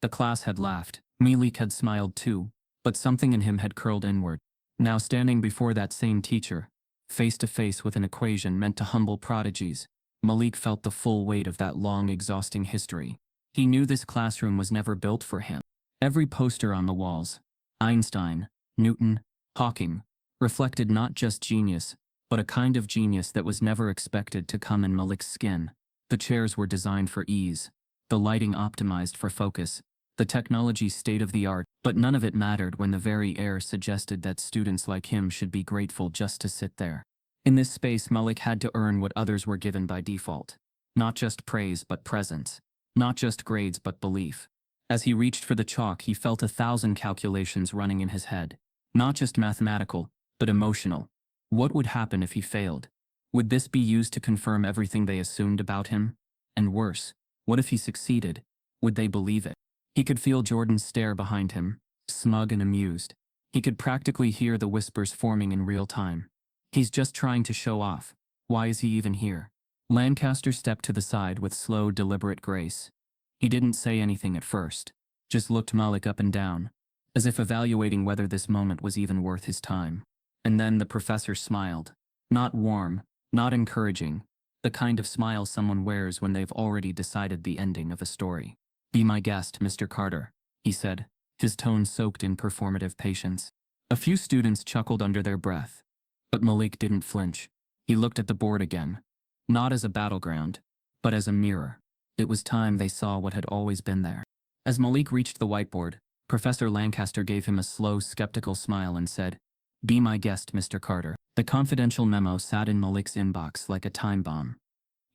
The class had laughed. Malik had smiled too, but something in him had curled inward. Now standing before that same teacher, face to face with an equation meant to humble prodigies, Malik felt the full weight of that long, exhausting history. He knew this classroom was never built for him. Every poster on the walls, Einstein, Newton, Hawking, reflected not just genius, but a kind of genius that was never expected to come in Malik's skin. The chairs were designed for ease, the lighting optimized for focus, the technology state-of-the-art, but none of it mattered when the very air suggested that students like him should be grateful just to sit there. In this space, Malik had to earn what others were given by default. Not just praise but presence. Not just grades but belief. As he reached for the chalk, he felt 1,000 calculations running in his head. Not just mathematical, but emotional. What would happen if he failed? Would this be used to confirm everything they assumed about him? And worse, what if he succeeded? Would they believe it? He could feel Jordan's stare behind him, smug and amused. He could practically hear the whispers forming in real time. He's just trying to show off. Why is he even here? Lancaster stepped to the side with slow, deliberate grace. He didn't say anything at first, just looked Malik up and down, as if evaluating whether this moment was even worth his time. And then the professor smiled. Not warm, not encouraging, the kind of smile someone wears when they've already decided the ending of a story. "Be my guest, Mr. Carter," he said, his tone soaked in performative patience. A few students chuckled under their breath, but Malik didn't flinch. He looked at the board again, not as a battleground, but as a mirror. It was time they saw what had always been there. As Malik reached the whiteboard, Professor Lancaster gave him a slow, skeptical smile and said, "Be my guest, Mr. Carter." The confidential memo sat in Malik's inbox like a time bomb.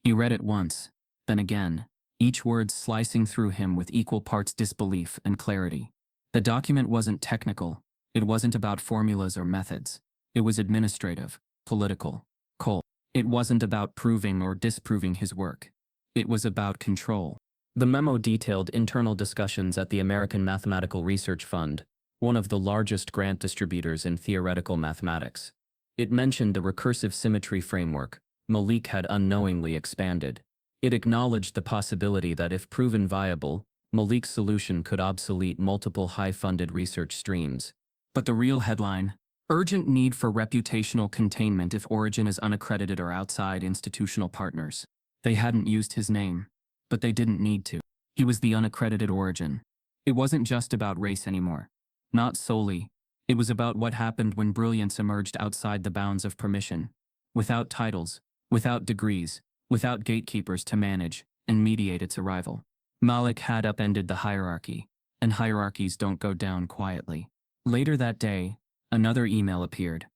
He read it once, then again, each word slicing through him with equal parts disbelief and clarity. The document wasn't technical. It wasn't about formulas or methods. It was administrative, political, cold. It wasn't about proving or disproving his work. It was about control. The memo detailed internal discussions at the American Mathematical Research Fund, one of the largest grant distributors in theoretical mathematics. It mentioned the recursive symmetry framework Malik had unknowingly expanded. It acknowledged the possibility that if proven viable, Malik's solution could obsolete multiple high-funded research streams. But the real headline, "Urgent need for reputational containment if origin is unaccredited or outside institutional partners." They hadn't used his name, but they didn't need to. He was the unaccredited origin. It wasn't just about race anymore. Not solely. It was about what happened when brilliance emerged outside the bounds of permission. Without titles, without degrees, without gatekeepers to manage and mediate its arrival. Malik had upended the hierarchy, and hierarchies don't go down quietly. Later that day, another email appeared.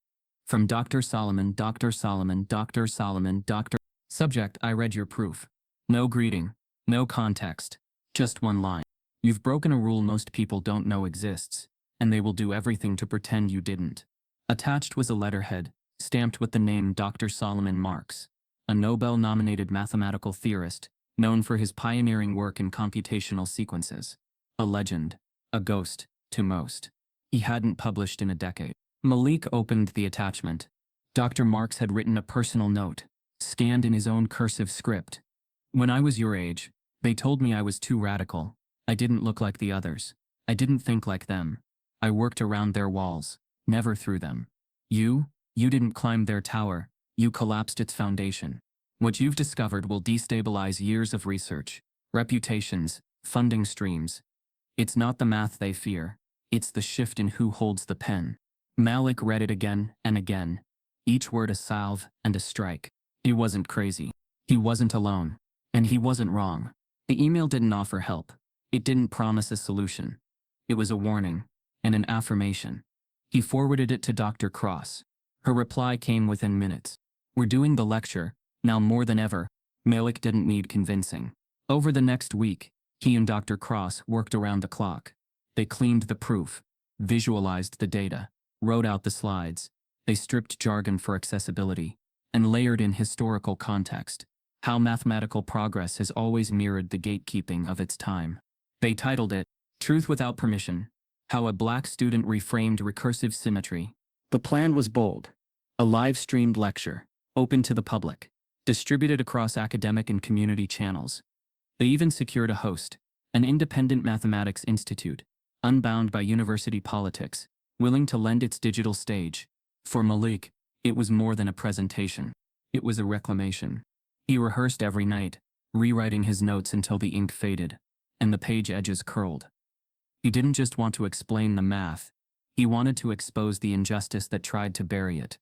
From Dr. Solomon, Dr. Solomon, Dr. Solomon, Dr. Subject: I read your proof. No greeting, no context, just one line. You've broken a rule most people don't know exists, and they will do everything to pretend you didn't. Attached was a letterhead, stamped with the name Dr. Solomon Marx, a Nobel-nominated mathematical theorist, known for his pioneering work in computational sequences. A legend, a ghost, to most. He hadn't published in a decade. Malik opened the attachment. Dr. Marx had written a personal note, scanned in his own cursive script. "When I was your age, they told me I was too radical. I didn't look like the others. I didn't think like them. I worked around their walls, never through them. You didn't climb their tower, you collapsed its foundation. What you've discovered will destabilize years of research, reputations, funding streams. It's not the math they fear, it's the shift in who holds the pen." Malik read it again and again, each word a salve and a strike. He wasn't crazy. He wasn't alone. And he wasn't wrong. The email didn't offer help. It didn't promise a solution. It was a warning and an affirmation. He forwarded it to Dr. Cross. Her reply came within minutes. "We're doing the lecture, now more than ever." Malik didn't need convincing. Over the next week, he and Dr. Cross worked around the clock. They cleaned the proof, visualized the data, wrote out the slides. They stripped jargon for accessibility, and layered in historical context, how mathematical progress has always mirrored the gatekeeping of its time. They titled it, "Truth Without Permission: How a Black Student Reframed Recursive Symmetry." The plan was bold. A live-streamed lecture, open to the public, distributed across academic and community channels. They even secured a host, an independent mathematics institute, unbound by university politics, willing to lend its digital stage. For Malik, it was more than a presentation. It was a reclamation. He rehearsed every night, rewriting his notes until the ink faded, and the page edges curled. He didn't just want to explain the math, he wanted to expose the injustice that tried to bury it.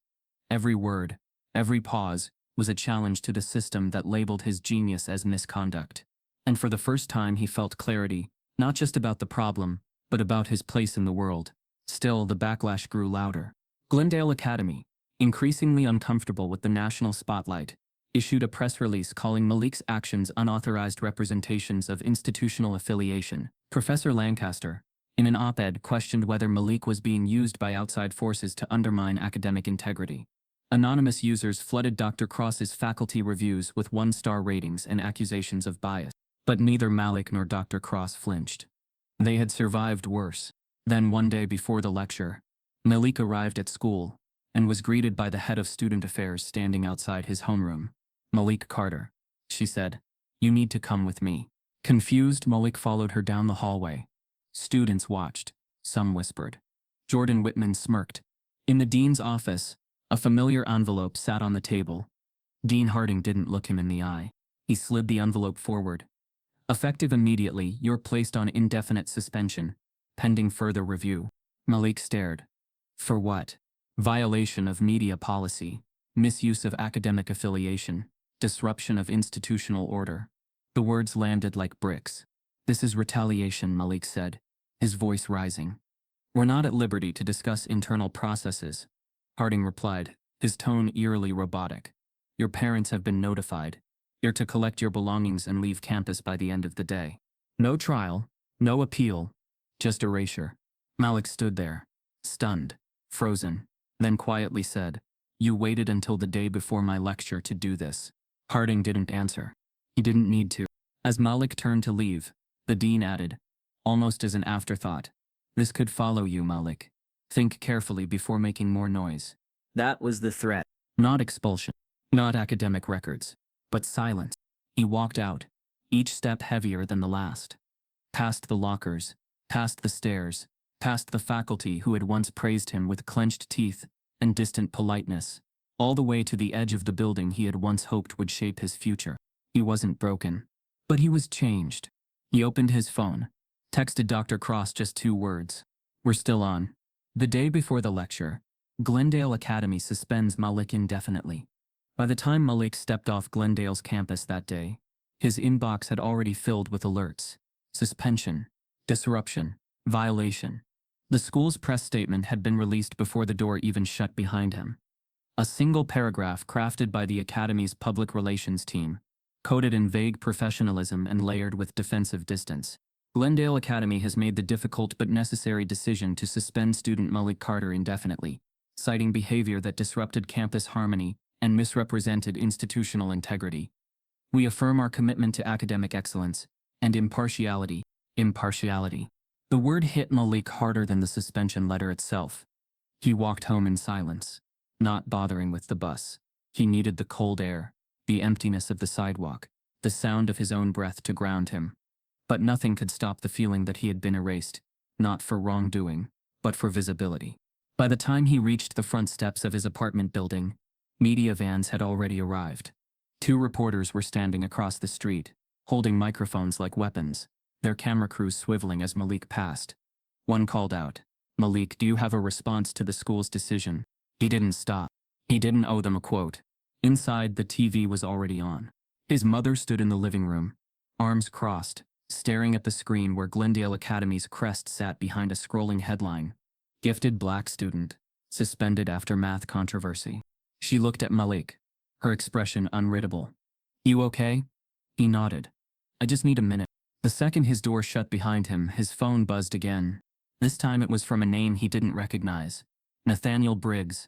Every word, every pause, was a challenge to the system that labeled his genius as misconduct. And for the first time he felt clarity, Not just about the problem, but about his place in the world. Still, the backlash grew louder. Glendale Academy, increasingly uncomfortable with the national spotlight, issued a press release calling Malik's actions unauthorized representations of institutional affiliation. Professor Lancaster, in an op-ed, questioned whether Malik was being used by outside forces to undermine academic integrity. Anonymous users flooded Dr. Cross's faculty reviews with one-star ratings and accusations of bias. But neither Malik nor Dr. Cross flinched. They had survived worse. Then one day before the lecture, Malik arrived at school and was greeted by the head of student affairs standing outside his homeroom. "Malik Carter," she said. "You need to come with me." Confused, Malik followed her down the hallway. Students watched. Some whispered. Jordan Whitman smirked. In the dean's office, a familiar envelope sat on the table. Dean Harding didn't look him in the eye. He slid the envelope forward. "Effective immediately, you're placed on indefinite suspension, pending further review." Malik stared. For what? Violation of media policy, misuse of academic affiliation, disruption of institutional order. The words landed like bricks. "This is retaliation," Malik said, his voice rising. "We're not at liberty to discuss internal processes," Harding replied, his tone eerily robotic. "Your parents have been notified. You're to collect your belongings and leave campus by the end of the day. No trial, no appeal, just erasure." Malik stood there, stunned, frozen, then quietly said, "You waited until the day before my lecture to do this." Harding didn't answer. He didn't need to. As Malik turned to leave, the dean added, almost as an afterthought, "This could follow you, Malik. Think carefully before making more noise." That was the threat. Not expulsion, not academic records, but silence. He walked out, each step heavier than the last. Past the lockers, past the stairs, past the faculty who had once praised him with clenched teeth and distant politeness, all the way to the edge of the building he had once hoped would shape his future. He wasn't broken, but he was changed. He opened his phone, texted Dr. Cross just 2 words. "We're still on." The day before the lecture, Glendale Academy suspends Malik indefinitely. By the time Malik stepped off Glendale's campus that day, his inbox had already filled with alerts. Suspension, disruption, violation. The school's press statement had been released before the door even shut behind him. A single paragraph crafted by the Academy's public relations team, coded in vague professionalism and layered with defensive distance. Glendale Academy has made the difficult but necessary decision to suspend student Malik Carter indefinitely, citing behavior that disrupted campus harmony and misrepresented institutional integrity. "We affirm our commitment to academic excellence and impartiality." Impartiality. The word hit Malik harder than the suspension letter itself. He walked home in silence, not bothering with the bus. He needed the cold air, the emptiness of the sidewalk, the sound of his own breath to ground him. But nothing could stop the feeling that he had been erased, not for wrongdoing, but for visibility. By the time he reached the front steps of his apartment building, media vans had already arrived. 2 reporters were standing across the street, holding microphones like weapons, their camera crews swiveling as Malik passed. One called out, "Malik, do you have a response to the school's decision?" He didn't stop. He didn't owe them a quote. Inside, the TV was already on. His mother stood in the living room, arms crossed, staring at the screen where Glendale Academy's crest sat behind a scrolling headline, "Gifted Black Student, Suspended After Math Controversy." She looked at Malik, her expression unreadable. "You okay?" He nodded. "I just need a minute." The second his door shut behind him, his phone buzzed again. This time it was from a name he didn't recognize. Nathaniel Briggs,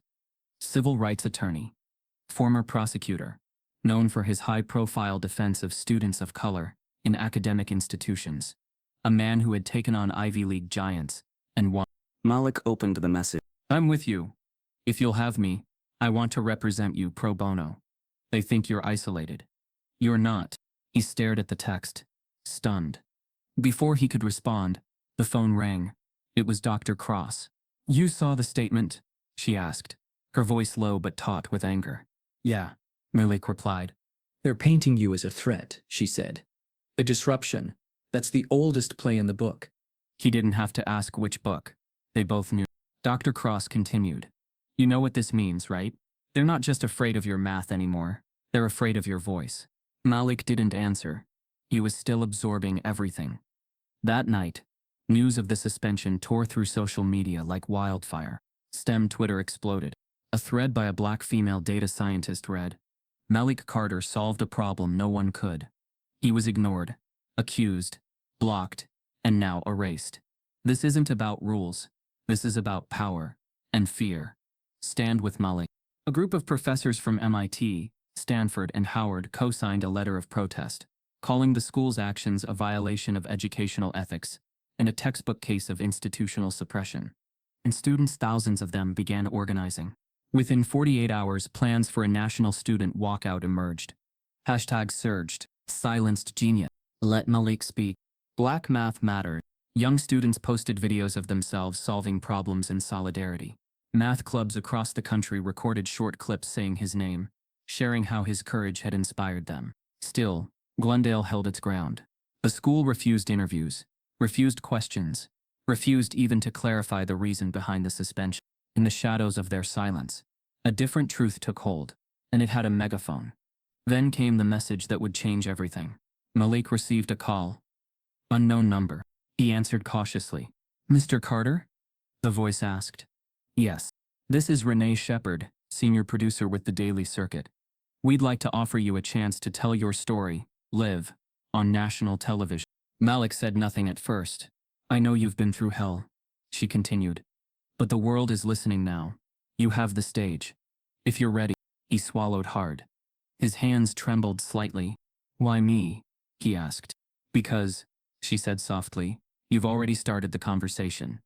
civil rights attorney, former prosecutor, known for his high-profile defense of students of color in academic institutions. A man who had taken on Ivy League giants and won. Malik opened the message. "I'm with you. If you'll have me, I want to represent you pro bono. They think you're isolated. You're not." He stared at the text, stunned. Before he could respond, the phone rang. It was Dr. Cross. "You saw the statement?" she asked, her voice low but taut with anger. "Yeah," Malik replied. "they're painting you as a threat," she said. "A disruption. That's the oldest play in the book." He didn't have to ask which book. They both knew. Dr. Cross continued. "You know what this means, right? They're not just afraid of your math anymore. They're afraid of your voice." Malik didn't answer. He was still absorbing everything. That night, news of the suspension tore through social media like wildfire. STEM Twitter exploded. A thread by a black female data scientist read, "Malik Carter solved a problem no one could. He was ignored, accused, blocked, and now erased. This isn't about rules. This is about power and fear. Stand with Malik." A group of professors from MIT, Stanford, and Howard co-signed a letter of protest, calling the school's actions a violation of educational ethics and a textbook case of institutional suppression. And students, thousands of them, began organizing. Within 48 hours, plans for a national student walkout emerged. Hashtags surged. Silenced genius. Let Malik speak. Black Math Mattered. Young students posted videos of themselves solving problems in solidarity. Math clubs across the country recorded short clips saying his name, sharing how his courage had inspired them. Still, Glendale held its ground. The school refused interviews, refused questions, refused even to clarify the reason behind the suspension. In the shadows of their silence, a different truth took hold, and it had a megaphone. Then came the message that would change everything. Malik received a call. Unknown number. He answered cautiously. "Mr. Carter?" the voice asked. "Yes. This is Renee Shepard, senior producer with the Daily Circuit. We'd like to offer you a chance to tell your story, live, on national television." Malik said nothing at first. "I know you've been through hell," she continued. "But the world is listening now. You have the stage. If you're ready." He swallowed hard. His hands trembled slightly. "Why me?" he asked. "Because," she said softly, "you've already started the conversation.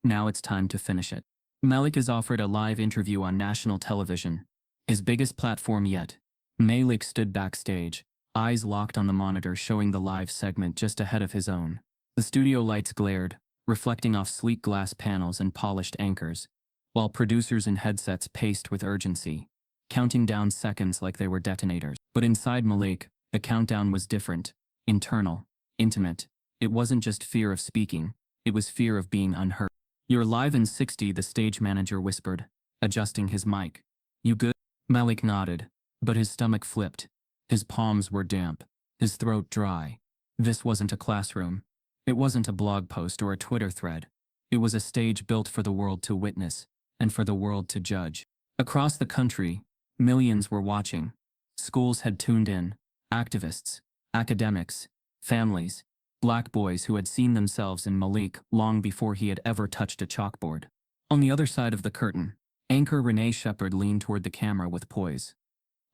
Now it's time to finish it." Malik is offered a live interview on national television, his biggest platform yet. Malik stood backstage, eyes locked on the monitor showing the live segment just ahead of his own. The studio lights glared, reflecting off sleek glass panels and polished anchors, while producers in headsets paced with urgency, counting down seconds like they were detonators. But inside Malik, the countdown was different, internal, intimate. It wasn't just fear of speaking, it was fear of being unheard. "You're live in 60, the stage manager whispered, adjusting his mic. "You good?" Malik nodded, but his stomach flipped. His palms were damp, his throat dry. This wasn't a classroom. It wasn't a blog post or a Twitter thread. It was a stage built for the world to witness, and for the world to judge. Across the country, millions were watching. Schools had tuned in, activists, academics, families, black boys who had seen themselves in Malik long before he had ever touched a chalkboard. On the other side of the curtain, anchor Renee Shepard leaned toward the camera with poise.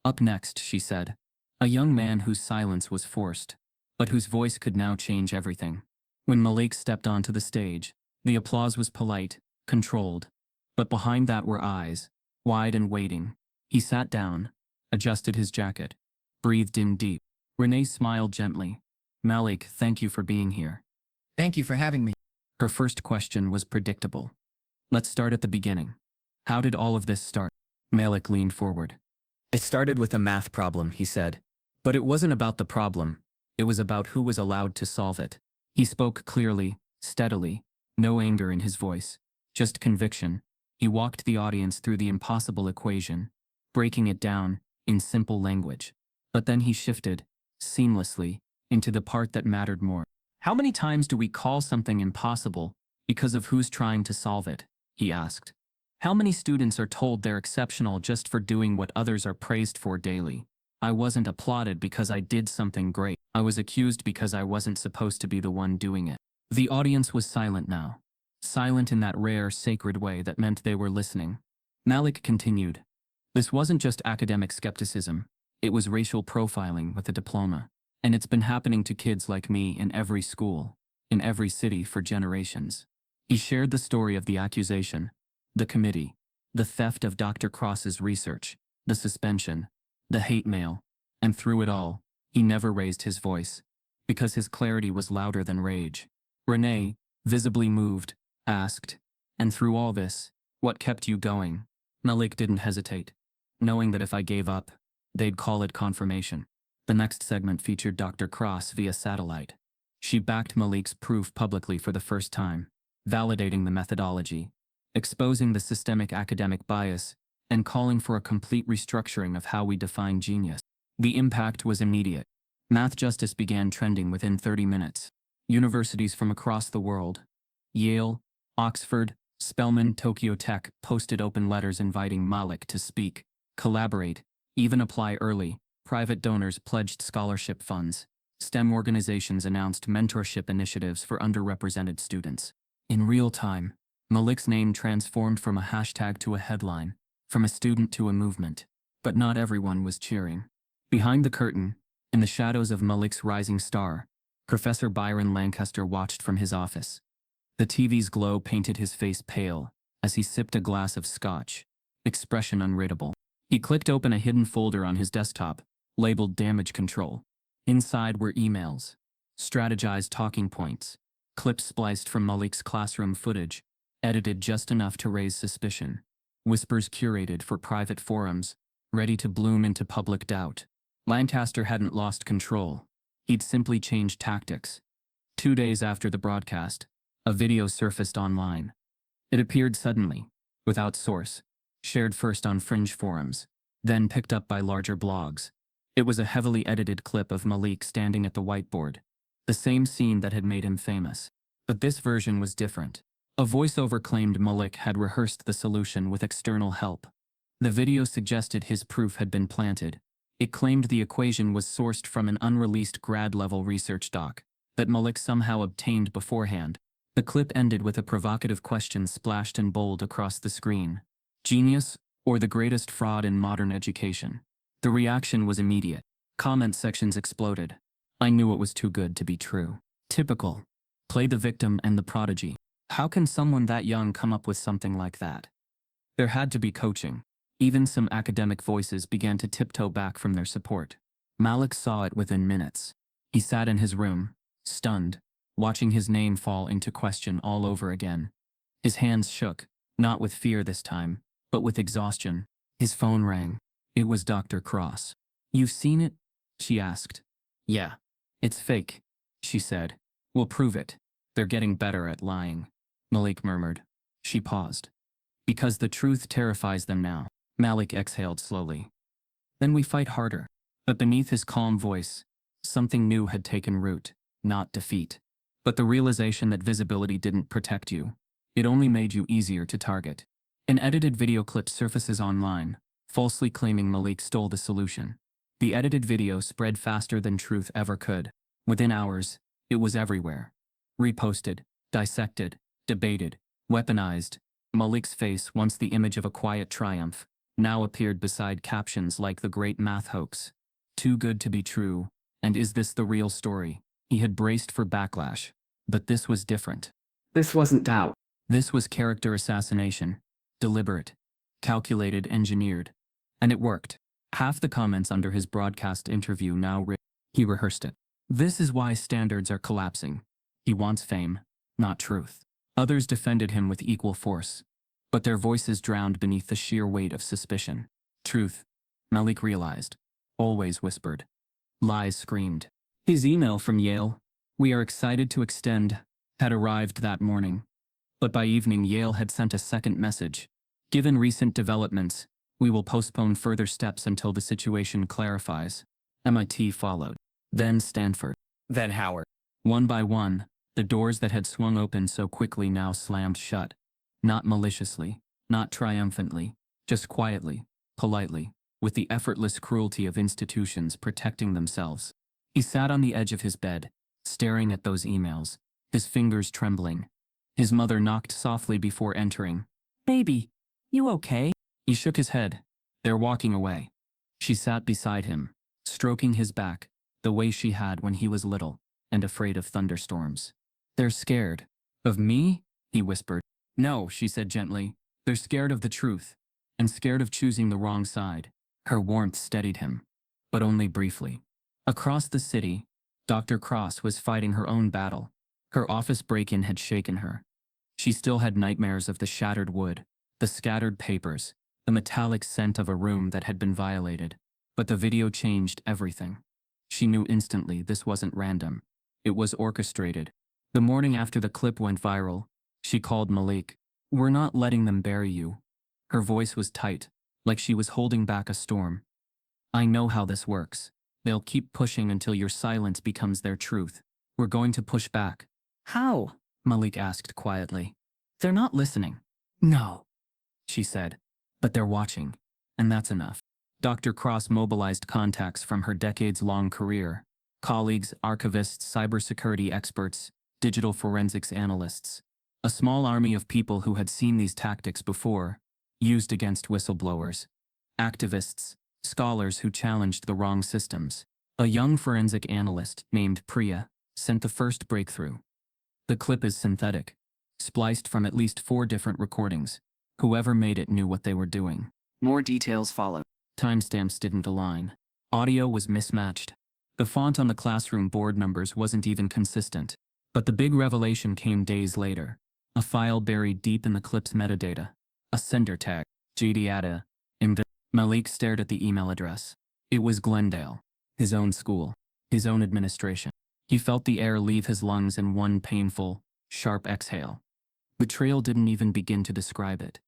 "Up next," she said, a young man whose silence was forced, but whose voice could now change everything. When Malik stepped onto the stage, the applause was polite, controlled, but behind that were eyes, wide and waiting. He sat down, adjusted his jacket, breathed in deep. Renee smiled gently. "Malik, thank you for being here." Thank you for having me. Her first question was predictable. "Let's start at the beginning. How did all of this start?" Malik leaned forward. "It started with a math problem," he said. "But it wasn't about the problem. It was about who was allowed to solve it." He spoke clearly, steadily, no anger in his voice, just conviction. He walked the audience through the impossible equation, breaking it down in simple language. But then he shifted, seamlessly, into the part that mattered more. "How many times do we call something impossible because of who's trying to solve it?" he asked. "How many students are told they're exceptional just for doing what others are praised for daily? I wasn't applauded because I did something great. I was accused because I wasn't supposed to be the one doing it." The audience was silent now. Silent in that rare, sacred way that meant they were listening. Malik continued. "This wasn't just academic skepticism. It was racial profiling with a diploma. And it's been happening to kids like me in every school, in every city for generations." He shared the story of the accusation, the committee, the theft of Dr. Cross's research, the suspension, the hate mail, and through it all, he never raised his voice, because his clarity was louder than rage. Renee, visibly moved, asked, "And through all this, what kept you going?" Malik didn't hesitate, knowing that if I gave up, they'd call it confirmation. The next segment featured Dr. Cross via satellite. She backed Malik's proof publicly for the first time, validating the methodology, exposing the systemic academic bias, and calling for a complete restructuring of how we define genius. The impact was immediate. Math justice began trending within 30 minutes. Universities from across the world, Yale, Oxford, Spelman, Tokyo Tech, posted open letters inviting Malik to speak, collaborate, even apply early. Private donors pledged scholarship funds. STEM organizations announced mentorship initiatives for underrepresented students. In real time, Malik's name transformed from a hashtag to a headline, from a student to a movement. But not everyone was cheering. Behind the curtain, in the shadows of Malik's rising star, Professor Byron Lancaster watched from his office. The TV's glow painted his face pale as he sipped a glass of scotch, expression unreadable. He clicked open a hidden folder on his desktop, labeled Damage Control. Inside were emails, strategized talking points, clips spliced from Malik's classroom footage, edited just enough to raise suspicion, whispers curated for private forums, ready to bloom into public doubt. Lancaster hadn't lost control. He'd simply changed tactics. 2 days after the broadcast, a video surfaced online. It appeared suddenly, without source, shared first on fringe forums, then picked up by larger blogs. It was a heavily edited clip of Malik standing at the whiteboard, the same scene that had made him famous. But this version was different. A voiceover claimed Malik had rehearsed the solution with external help. The video suggested his proof had been planted. It claimed the equation was sourced from an unreleased grad-level research doc that Malik somehow obtained beforehand. The clip ended with a provocative question splashed in bold across the screen. Genius, or the greatest fraud in modern education? The reaction was immediate. Comment sections exploded. I knew it was too good to be true. Typical. Play the victim and the prodigy. How can someone that young come up with something like that? There had to be coaching. Even some academic voices began to tiptoe back from their support. Malik saw it within minutes. He sat in his room, stunned, watching his name fall into question all over again. His hands shook, not with fear this time, but with exhaustion. His phone rang. It was Dr. Cross. "You've seen it?" she asked. "Yeah. It's fake," she said. "We'll prove it. They're getting better at lying," Malik murmured. She paused. "Because the truth terrifies them now." Malik exhaled slowly. "Then we fight harder." But beneath his calm voice, something new had taken root, not defeat. But the realization that visibility didn't protect you. It only made you easier to target. An edited video clip surfaces online, falsely claiming Malik stole the solution. The edited video spread faster than truth ever could. Within hours, it was everywhere. Reposted, dissected, debated, weaponized. Malik's face, once the image of a quiet triumph, now appeared beside captions like "The Great Math Hoax," "Too Good to Be True," and "Is This the Real Story?" He had braced for backlash. But this was different. This wasn't doubt. This was character assassination. Deliberate. Calculated, engineered. And it worked. Half the comments under his broadcast interview now he rehearsed it. "This is why standards are collapsing. He wants fame, not truth." Others defended him with equal force, but their voices drowned beneath the sheer weight of suspicion. Truth, Malik realized, always whispered. Lies screamed. His email from Yale, "We are excited to extend," had arrived that morning. But by evening, Yale had sent a second message. "Given recent developments, we will postpone further steps until the situation clarifies." MIT followed. Then Stanford. Then Howard. One by one, the doors that had swung open so quickly now slammed shut. Not maliciously, not triumphantly, just quietly, politely, with the effortless cruelty of institutions protecting themselves. He sat on the edge of his bed, staring at those emails, his fingers trembling. His mother knocked softly before entering. "Baby, you okay?" He shook his head. "They're walking away." She sat beside him, stroking his back, the way she had when he was little, and afraid of thunderstorms. "They're scared." "Of me?" he whispered. "No," she said gently. "They're scared of the truth, and scared of choosing the wrong side." Her warmth steadied him, but only briefly. Across the city, Dr. Cross was fighting her own battle. Her office break-in had shaken her. She still had nightmares of the shattered wood, the scattered papers, the metallic scent of a room that had been violated. But the video changed everything. She knew instantly this wasn't random. It was orchestrated. The morning after the clip went viral, she called Malik. "We're not letting them bury you." Her voice was tight, like she was holding back a storm. "I know how this works. They'll keep pushing until your silence becomes their truth. We're going to push back. How? Malik asked quietly. They're not listening. No, she said. But they're watching. And that's enough. Dr. Cross mobilized contacts from her decades-long career. Colleagues, archivists, cybersecurity experts, digital forensics analysts. A small army of people who had seen these tactics before, used against whistleblowers. Activists, scholars who challenged the wrong systems. A young forensic analyst named Priya sent the first breakthrough. The clip is synthetic, spliced from at least 4 different recordings. Whoever made it knew what they were doing. More details follow. Timestamps didn't align. Audio was mismatched. The font on the classroom board numbers wasn't even consistent. But the big revelation came days later. A file buried deep in the clip's metadata. A sender tag. JData. Malik stared at the email address. It was Glendale. His own school. His own administration. He felt the air leave his lungs in one painful, sharp exhale. Betrayal didn't even begin to describe it.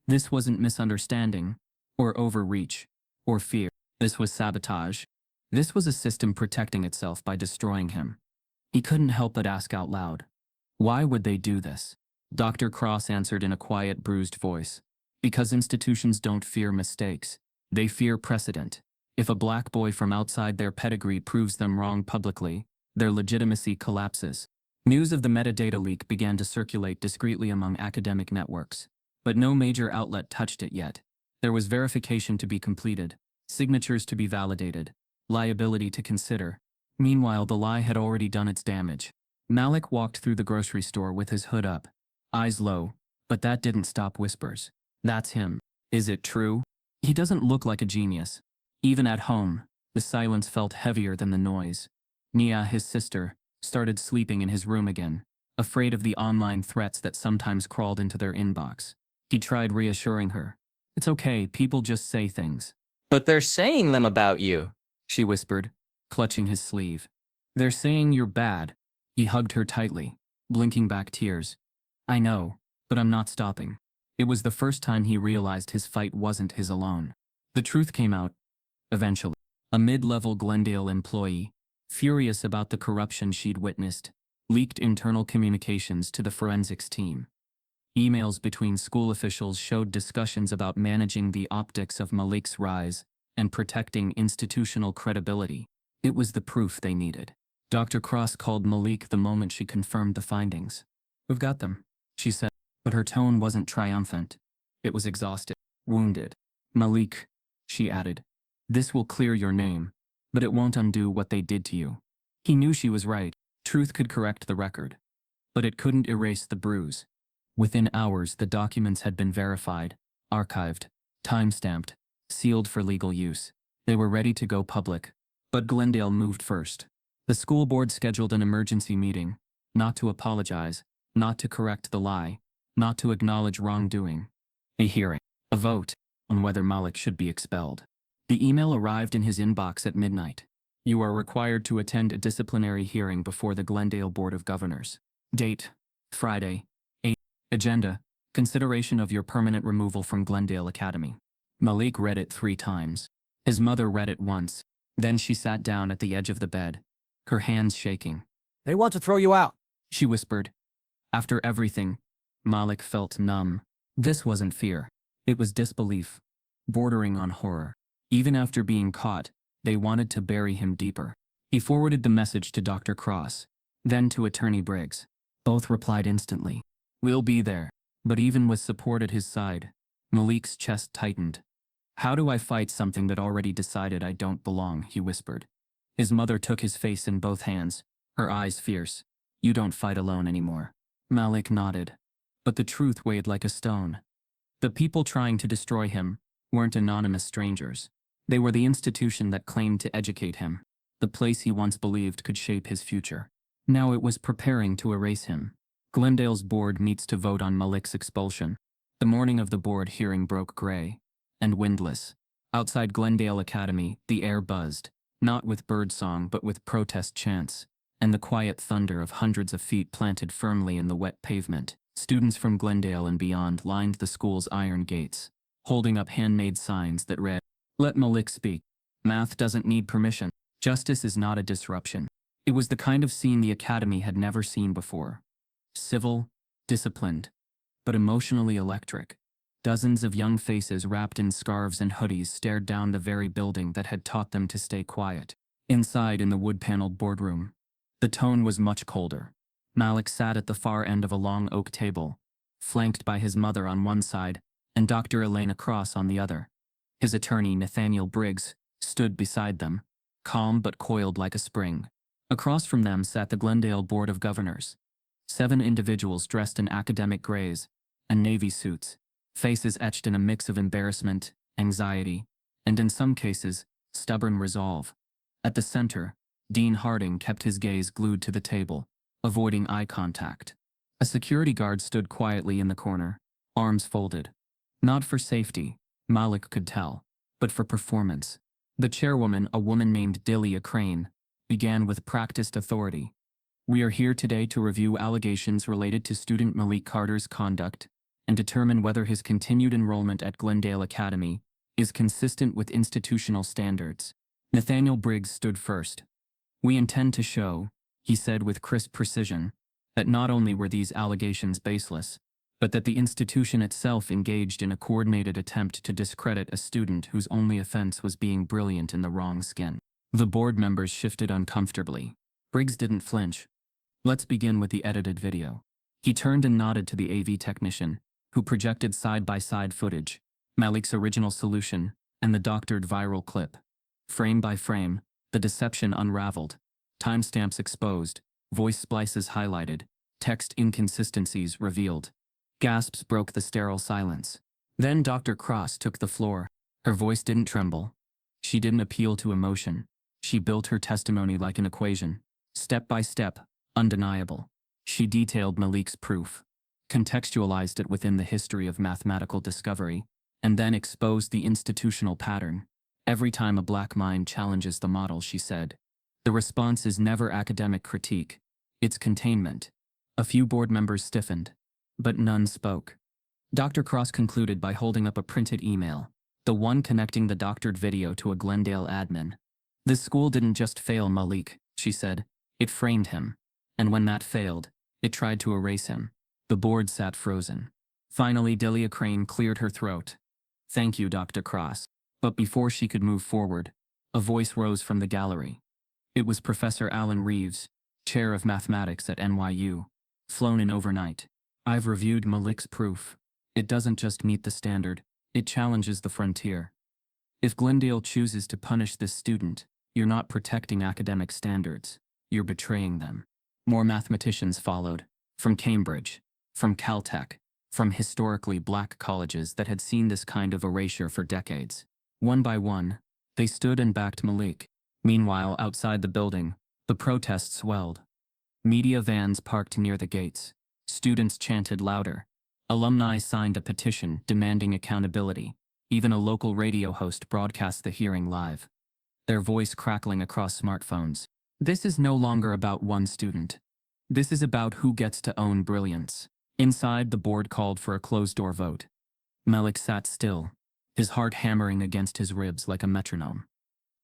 This wasn't misunderstanding, or overreach, or fear. This was sabotage. This was a system protecting itself by destroying him. He couldn't help but ask out loud. Why would they do this? Dr. Cross answered in a quiet, bruised voice. Because institutions don't fear mistakes. They fear precedent. If a black boy from outside their pedigree proves them wrong publicly, their legitimacy collapses. News of the metadata leak began to circulate discreetly among academic networks. But no major outlet touched it yet. There was verification to be completed, signatures to be validated, liability to consider. Meanwhile, the lie had already done its damage. Malik walked through the grocery store with his hood up, eyes low, but that didn't stop whispers. That's him. Is it true? He doesn't look like a genius. Even at home, the silence felt heavier than the noise. Nia, his sister, started sleeping in his room again, afraid of the online threats that sometimes crawled into their inbox. He tried reassuring her. It's okay, people just say things. But they're saying them about you, She whispered, clutching his sleeve. They're saying you're bad. He hugged her tightly, blinking back tears. I know, but I'm not stopping. It was the first time he realized his fight wasn't his alone. The truth came out, eventually. A mid-level Glendale employee, furious about the corruption she'd witnessed, leaked internal communications to the forensics team. Emails between school officials showed discussions about managing the optics of Malik's rise and protecting institutional credibility. It was the proof they needed. Dr. Cross called Malik the moment she confirmed the findings. We've got them, she said, but her tone wasn't triumphant. It was exhausted, wounded. Malik, she added, this will clear your name, but it won't undo what they did to you. He knew she was right. Truth could correct the record, but it couldn't erase the bruise. Within hours, the documents had been verified, archived, time-stamped, sealed for legal use. They were ready to go public. But Glendale moved first. The school board scheduled an emergency meeting, not to apologize, not to correct the lie, not to acknowledge wrongdoing. A hearing, a vote, on whether Malik should be expelled. The email arrived in his inbox at midnight. You are required to attend a disciplinary hearing before the Glendale Board of Governors. Date, Friday. Agenda, consideration of your permanent removal from Glendale Academy. Malik read it 3 times. His mother read it once. Then she sat down at the edge of the bed, her hands shaking. They want to throw you out. She whispered. After everything, Malik felt numb. This wasn't fear. It was disbelief, bordering on horror. Even after being caught, they wanted to bury him deeper. He forwarded the message to Dr. Cross, then to Attorney Briggs. Both replied instantly. We'll be there. But even with support at his side, Malik's chest tightened. How do I fight something that already decided I don't belong, he whispered. His mother took his face in both hands, her eyes fierce. You don't fight alone anymore. Malik nodded. But the truth weighed like a stone. The people trying to destroy him weren't anonymous strangers. They were the institution that claimed to educate him, the place he once believed could shape his future. Now it was preparing to erase him. Glendale's board meets to vote on Malik's expulsion. The morning of the board hearing broke gray and windless. Outside Glendale Academy, the air buzzed, not with birdsong but with protest chants, and the quiet thunder of hundreds of feet planted firmly in the wet pavement. Students from Glendale and beyond lined the school's iron gates, holding up handmade signs that read, "Let Malik speak. Math doesn't need permission. Justice is not a disruption. It was the kind of scene the academy had never seen before. Civil, disciplined, but emotionally electric. Dozens of young faces wrapped in scarves and hoodies stared down the very building that had taught them to stay quiet. Inside in the wood-paneled boardroom, the tone was much colder. Malik sat at the far end of a long oak table, flanked by his mother on one side and Dr. Elena Cross on the other. His attorney, Nathaniel Briggs, stood beside them, calm but coiled like a spring. Across from them sat the Glendale Board of Governors. 7 individuals dressed in academic grays and navy suits, faces etched in a mix of embarrassment, anxiety, and in some cases, stubborn resolve. At the center, Dean Harding kept his gaze glued to the table, avoiding eye contact. A security guard stood quietly in the corner, arms folded. Not for safety, Malik could tell, but for performance. The chairwoman, a woman named Delia Crane, began with practiced authority. We are here today to review allegations related to student Malik Carter's conduct and determine whether his continued enrollment at Glendale Academy is consistent with institutional standards. Nathaniel Briggs stood first. We intend to show, he said with crisp precision, that not only were these allegations baseless, but that the institution itself engaged in a coordinated attempt to discredit a student whose only offense was being brilliant in the wrong skin. The board members shifted uncomfortably. Briggs didn't flinch. Let's begin with the edited video. He turned and nodded to the AV technician, who projected side-by-side footage, Malik's original solution, and the doctored viral clip. Frame by frame, the deception unraveled. Timestamps exposed, voice splices highlighted, text inconsistencies revealed. Gasps broke the sterile silence. Then Dr. Cross took the floor. Her voice didn't tremble. She didn't appeal to emotion. She built her testimony like an equation. Step by step, undeniable. She detailed Malik's proof, contextualized it within the history of mathematical discovery, and then exposed the institutional pattern. Every time a black mind challenges the model, she said, the response is never academic critique. It's containment. A few board members stiffened, but none spoke. Dr. Cross concluded by holding up a printed email, the one connecting the doctored video to a Glendale admin. This school didn't just fail Malik, she said. It framed him. And when that failed, it tried to erase him. The board sat frozen. Finally, Delia Crane cleared her throat. Thank you, Dr. Cross. But before she could move forward, a voice rose from the gallery. It was Professor Alan Reeves, chair of mathematics at NYU, flown in overnight. I've reviewed Malik's proof. It doesn't just meet the standard, it challenges the frontier. If Glendale chooses to punish this student, you're not protecting academic standards, you're betraying them. More mathematicians followed, from Cambridge, from Caltech, from historically black colleges that had seen this kind of erasure for decades. One by one, they stood and backed Malik. Meanwhile, outside the building, the protest swelled. Media vans parked near the gates. Students chanted louder. Alumni signed a petition demanding accountability. Even a local radio host broadcast the hearing live, their voice crackling across smartphones. This is no longer about one student. This is about who gets to own brilliance. Inside, the board called for a closed-door vote. Malik sat still, his heart hammering against his ribs like a metronome.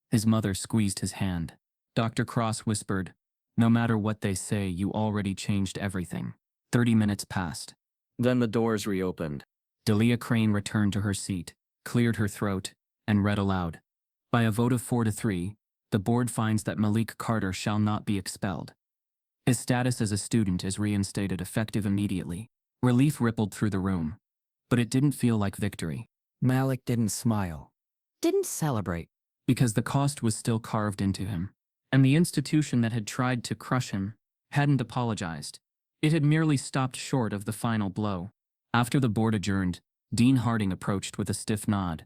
His mother squeezed his hand. Dr. Cross whispered, no matter what they say, you already changed everything. 30 minutes passed. Then the doors reopened. Delia Crane returned to her seat, cleared her throat, and read aloud. By a vote of 4-3, the board finds that Malik Carter shall not be expelled. His status as a student is reinstated effective immediately. Relief rippled through the room, but it didn't feel like victory. Malik didn't smile. Didn't celebrate. Because the cost was still carved into him. And the institution that had tried to crush him hadn't apologized. It had merely stopped short of the final blow. After the board adjourned, Dean Harding approached with a stiff nod.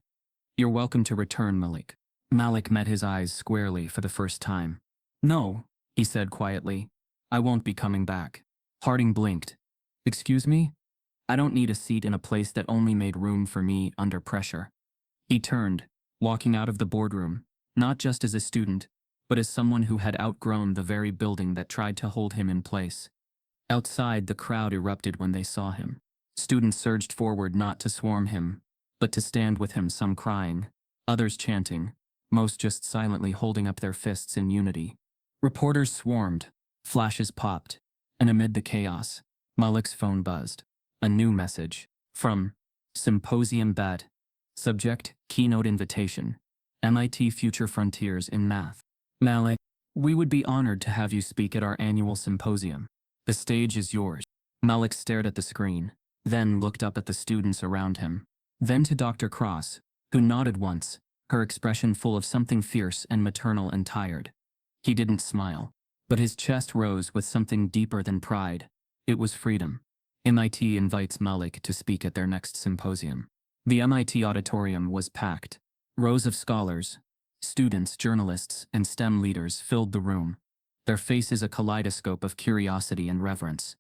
You're welcome to return, Malik. Malik met his eyes squarely for the first time. No, he said quietly. I won't be coming back. Harding blinked. Excuse me? I don't need a seat in a place that only made room for me under pressure. He turned, walking out of the boardroom, not just as a student, but as someone who had outgrown the very building that tried to hold him in place. Outside, the crowd erupted when they saw him. Students surged forward not to swarm him, but to stand with him, some crying, others chanting, most just silently holding up their fists in unity. Reporters swarmed, flashes popped, and amid the chaos, Malik's phone buzzed. A new message. From Symposium Bet. Subject, keynote invitation. MIT Future Frontiers in Math. Malik, we would be honored to have you speak at our annual symposium. The stage is yours. Malik stared at the screen, then looked up at the students around him. Then to Dr. Cross, who nodded once, her expression full of something fierce and maternal and tired. He didn't smile, but his chest rose with something deeper than pride. It was freedom. MIT invites Malik to speak at their next symposium. The MIT auditorium was packed. Rows of scholars, students, journalists, and STEM leaders filled the room, their faces a kaleidoscope of curiosity and reverence.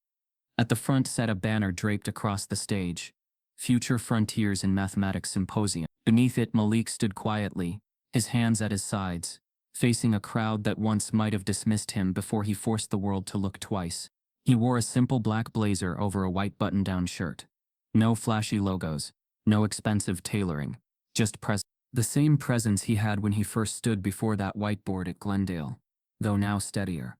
At the front sat a banner draped across the stage, Future Frontiers in Mathematics Symposium. Beneath it, Malik stood quietly, his hands at his sides, facing a crowd that once might have dismissed him before he forced the world to look twice. He wore a simple black blazer over a white button-down shirt. No flashy logos, no expensive tailoring, just presence. The same presence he had when he first stood before that whiteboard at Glendale, though now steadier,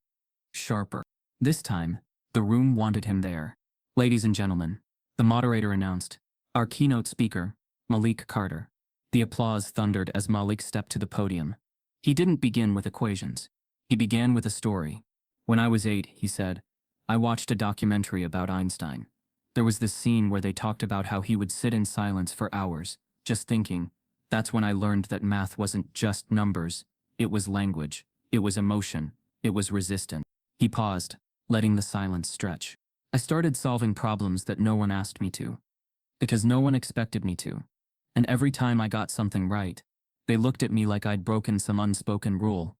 sharper. This time, the room wanted him there. Ladies and gentlemen, the moderator announced, our keynote speaker, Malik Carter. The applause thundered as Malik stepped to the podium. He didn't begin with equations. He began with a story. When I was 8, he said, I watched a documentary about Einstein. There was this scene where they talked about how he would sit in silence for hours, just thinking. That's when I learned that math wasn't just numbers, it was language, it was emotion, it was resistance. He paused, letting the silence stretch. I started solving problems that no one asked me to, because no one expected me to. And every time I got something right, they looked at me like I'd broken some unspoken rule.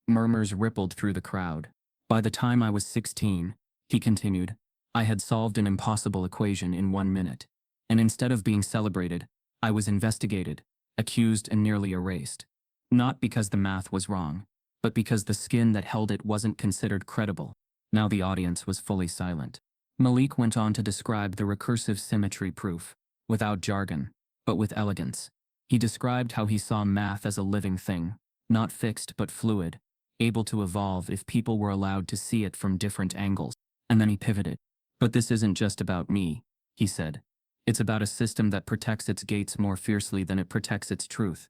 Murmurs rippled through the crowd. By the time I was 16, he continued, I had solved an impossible equation in 1 minute. And instead of being celebrated, I was investigated, accused and nearly erased. Not because the math was wrong, but because the skin that held it wasn't considered credible. Now the audience was fully silent. Malik went on to describe the recursive symmetry proof, without jargon, but with elegance. He described how he saw math as a living thing, not fixed but fluid, able to evolve if people were allowed to see it from different angles. And then he pivoted. But this isn't just about me, he said. It's about a system that protects its gates more fiercely than it protects its truth.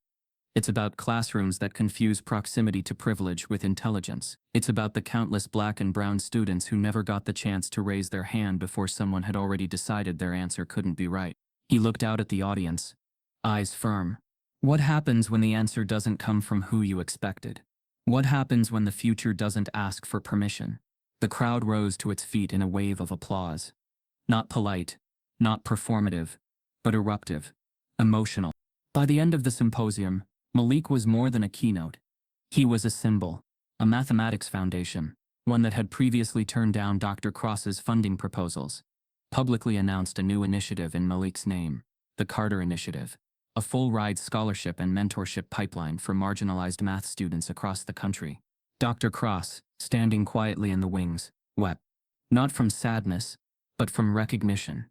It's about classrooms that confuse proximity to privilege with intelligence. It's about the countless black and brown students who never got the chance to raise their hand before someone had already decided their answer couldn't be right. He looked out at the audience, eyes firm. What happens when the answer doesn't come from who you expected? What happens when the future doesn't ask for permission? The crowd rose to its feet in a wave of applause. Not polite, not performative, but eruptive, emotional. By the end of the symposium, Malik was more than a keynote. He was a symbol, a mathematics foundation, one that had previously turned down Dr. Cross's funding proposals. Publicly announced a new initiative in Malik's name, the Carter Initiative, a full-ride scholarship and mentorship pipeline for marginalized math students across the country. Dr. Cross, standing quietly in the wings, wept. Not from sadness, but from recognition.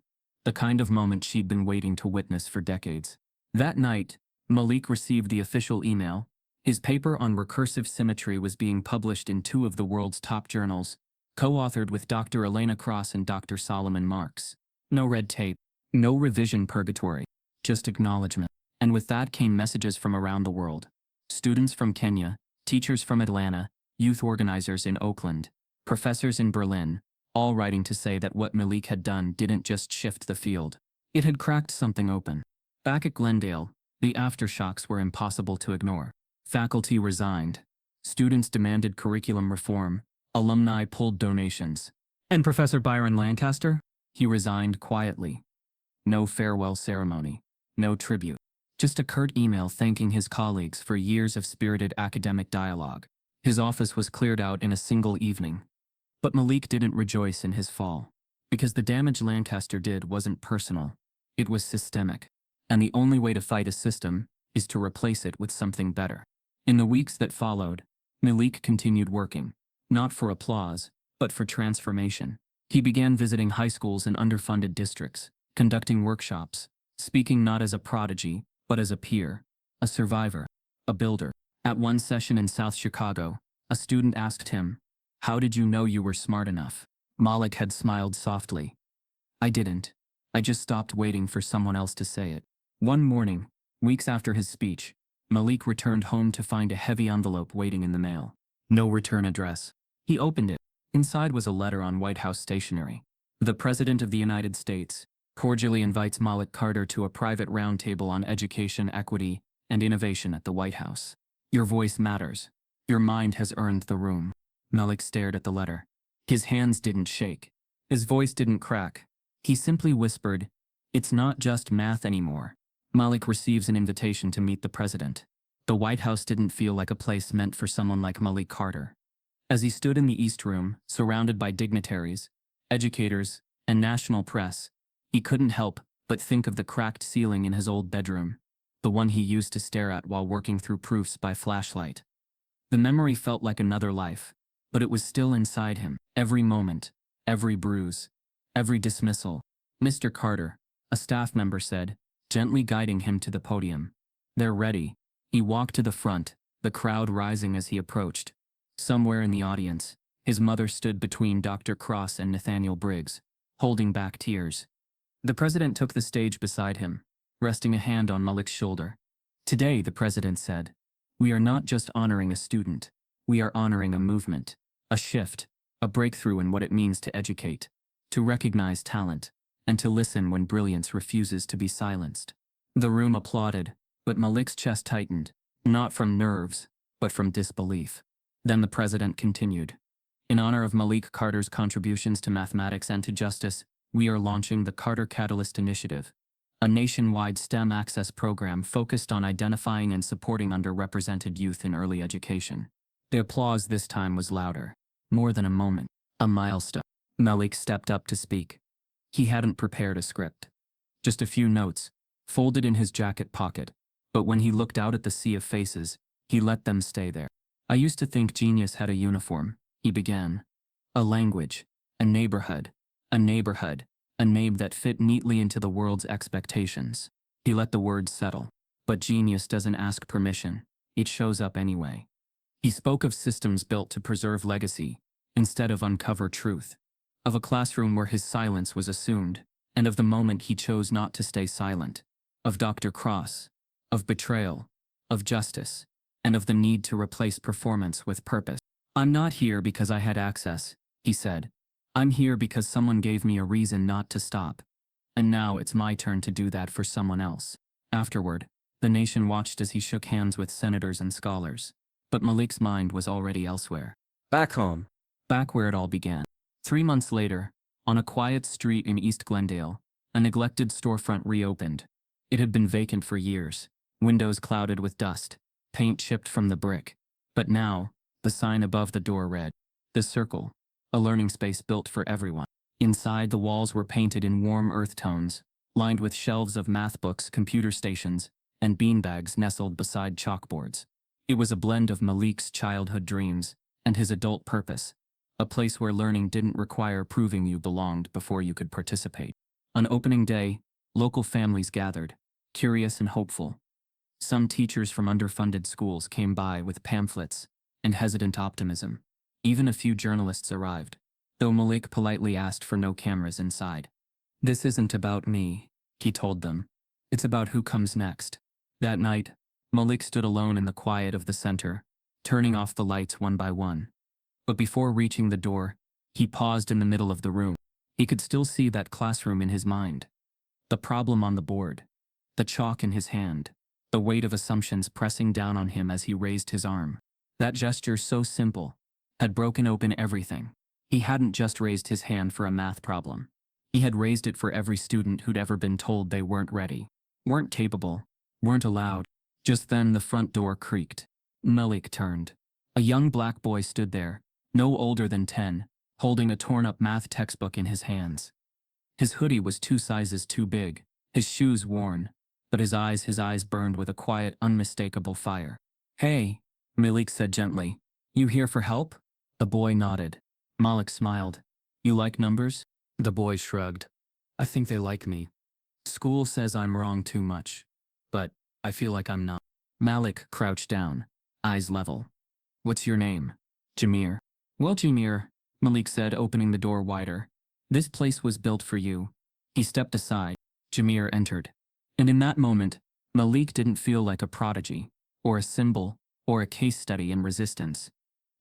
The kind of moment she'd been waiting to witness for decades. That night, Malik received the official email. His paper on recursive symmetry was being published in 2 of the world's top journals, co-authored with Dr. Elena Cross and Dr. Solomon Marks. No red tape, no revision purgatory, just acknowledgement. And with that came messages from around the world. Students from Kenya, teachers from Atlanta, youth organizers in Oakland, professors in Berlin, all writing to say that what Malik had done didn't just shift the field. It had cracked something open. Back at Glendale, the aftershocks were impossible to ignore. Faculty resigned. Students demanded curriculum reform. Alumni pulled donations. And Professor Byron Lancaster? He resigned quietly. No farewell ceremony. No tribute. Just a curt email thanking his colleagues for years of spirited academic dialogue. His office was cleared out in a single evening. But Malik didn't rejoice in his fall, because the damage Lancaster did wasn't personal. It was systemic. And the only way to fight a system is to replace it with something better. In the weeks that followed, Malik continued working, not for applause, but for transformation. He began visiting high schools in underfunded districts, conducting workshops, speaking not as a prodigy, but as a peer, a survivor, a builder. At one session in South Chicago, A student asked him, "How did you know you were smart enough?" Malik had smiled softly. "I didn't. I just stopped waiting for someone else to say it." One morning, weeks after his speech, Malik returned home to find a heavy envelope waiting in the mail. No return address. He opened it. Inside was a letter on White House stationery. "The President of the United States cordially invites Malik Carter to a private roundtable on education, equity, and innovation at the White House. Your voice matters. Your mind has earned the room." Malik stared at the letter. His hands didn't shake. His voice didn't crack. He simply whispered, "It's not just math anymore." Malik receives an invitation to meet the president. The White House didn't feel like a place meant for someone like Malik Carter. As he stood in the East Room, surrounded by dignitaries, educators, and national press, he couldn't help but think of the cracked ceiling in his old bedroom, the one he used to stare at while working through proofs by flashlight. The memory felt like another life, but it was still inside him, every moment, every bruise, every dismissal. "Mr. Carter," a staff member said, gently guiding him to the podium. "They're ready." He walked to the front, the crowd rising as he approached. Somewhere in the audience, his mother stood between Dr. Cross and Nathaniel Briggs, holding back tears. The president took the stage beside him, resting a hand on Malik's shoulder. "Today," the president said, "we are not just honoring a student. We are honoring a movement, a shift, a breakthrough in what it means to educate, to recognize talent, and to listen when brilliance refuses to be silenced." The room applauded, but Malik's chest tightened, not from nerves, but from disbelief. Then the president continued. "In honor of Malik Carter's contributions to mathematics and to justice, we are launching the Carter Catalyst Initiative, a nationwide STEM access program focused on identifying and supporting underrepresented youth in early education." The applause this time was louder. More than a moment, a milestone. Malik stepped up to speak. He hadn't prepared a script. Just a few notes, folded in his jacket pocket. But when he looked out at the sea of faces, he let them stay there. "I used to think genius had a uniform," he began. "A language, a neighborhood, a name that fit neatly into the world's expectations." He let the words settle. But genius doesn't ask permission. It shows up anyway. He spoke of systems built to preserve legacy, instead of uncover truth. Of a classroom where his silence was assumed, and of the moment he chose not to stay silent. Of Dr. Cross. Of betrayal. Of justice. And of the need to replace performance with purpose. "I'm not here because I had access," he said. "I'm here because someone gave me a reason not to stop. And now it's my turn to do that for someone else." Afterward, the nation watched as he shook hands with senators and scholars. But Malik's mind was already elsewhere. Back home. Back where it all began. 3 months later, on a quiet street in East Glendale, a neglected storefront reopened. It had been vacant for years, windows clouded with dust, paint chipped from the brick. But now, the sign above the door read, "The Circle, a learning space built for everyone." Inside, the walls were painted in warm earth tones, lined with shelves of math books, computer stations, and beanbags nestled beside chalkboards. It was a blend of Malik's childhood dreams and his adult purpose, a place where learning didn't require proving you belonged before you could participate. On opening day, local families gathered, curious and hopeful. Some teachers from underfunded schools came by with pamphlets and hesitant optimism. Even a few journalists arrived, though Malik politely asked for no cameras inside. "This isn't about me," he told them. "It's about who comes next." That night, Malik stood alone in the quiet of the center, turning off the lights one by one. But before reaching the door, he paused in the middle of the room. He could still see that classroom in his mind. The problem on the board, the chalk in his hand, the weight of assumptions pressing down on him as he raised his arm. That gesture, so simple, had broken open everything. He hadn't just raised his hand for a math problem. He had raised it for every student who'd ever been told they weren't ready, weren't capable, weren't allowed. Just then the front door creaked. Malik turned. A young black boy stood there, no older than 10, holding a torn-up math textbook in his hands. His hoodie was 2 sizes too big, his shoes worn, but his eyes burned with a quiet, unmistakable fire. "Hey," Malik said gently. "You here for help?" The boy nodded. Malik smiled. "You like numbers?" The boy shrugged. "I think they like me. School says I'm wrong too much, but I feel like I'm not." Malik crouched down, eyes level. "What's your name?" Jameer. Well, Jameer, Malik said, opening the door wider. This place was built for you. He stepped aside. Jameer entered. And in that moment, Malik didn't feel like a prodigy, or a symbol, or a case study in resistance.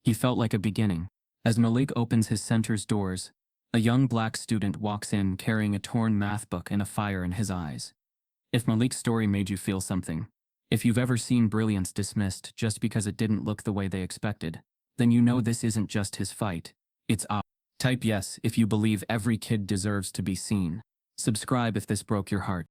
He felt like a beginning. As Malik opens his center's doors, a young black student walks in carrying a torn math book and a fire in his eyes. If Malik's story made you feel something, if you've ever seen brilliance dismissed just because it didn't look the way they expected, then you know this isn't just his fight, it's ours. Type yes if you believe every kid deserves to be seen. Subscribe if this broke your heart.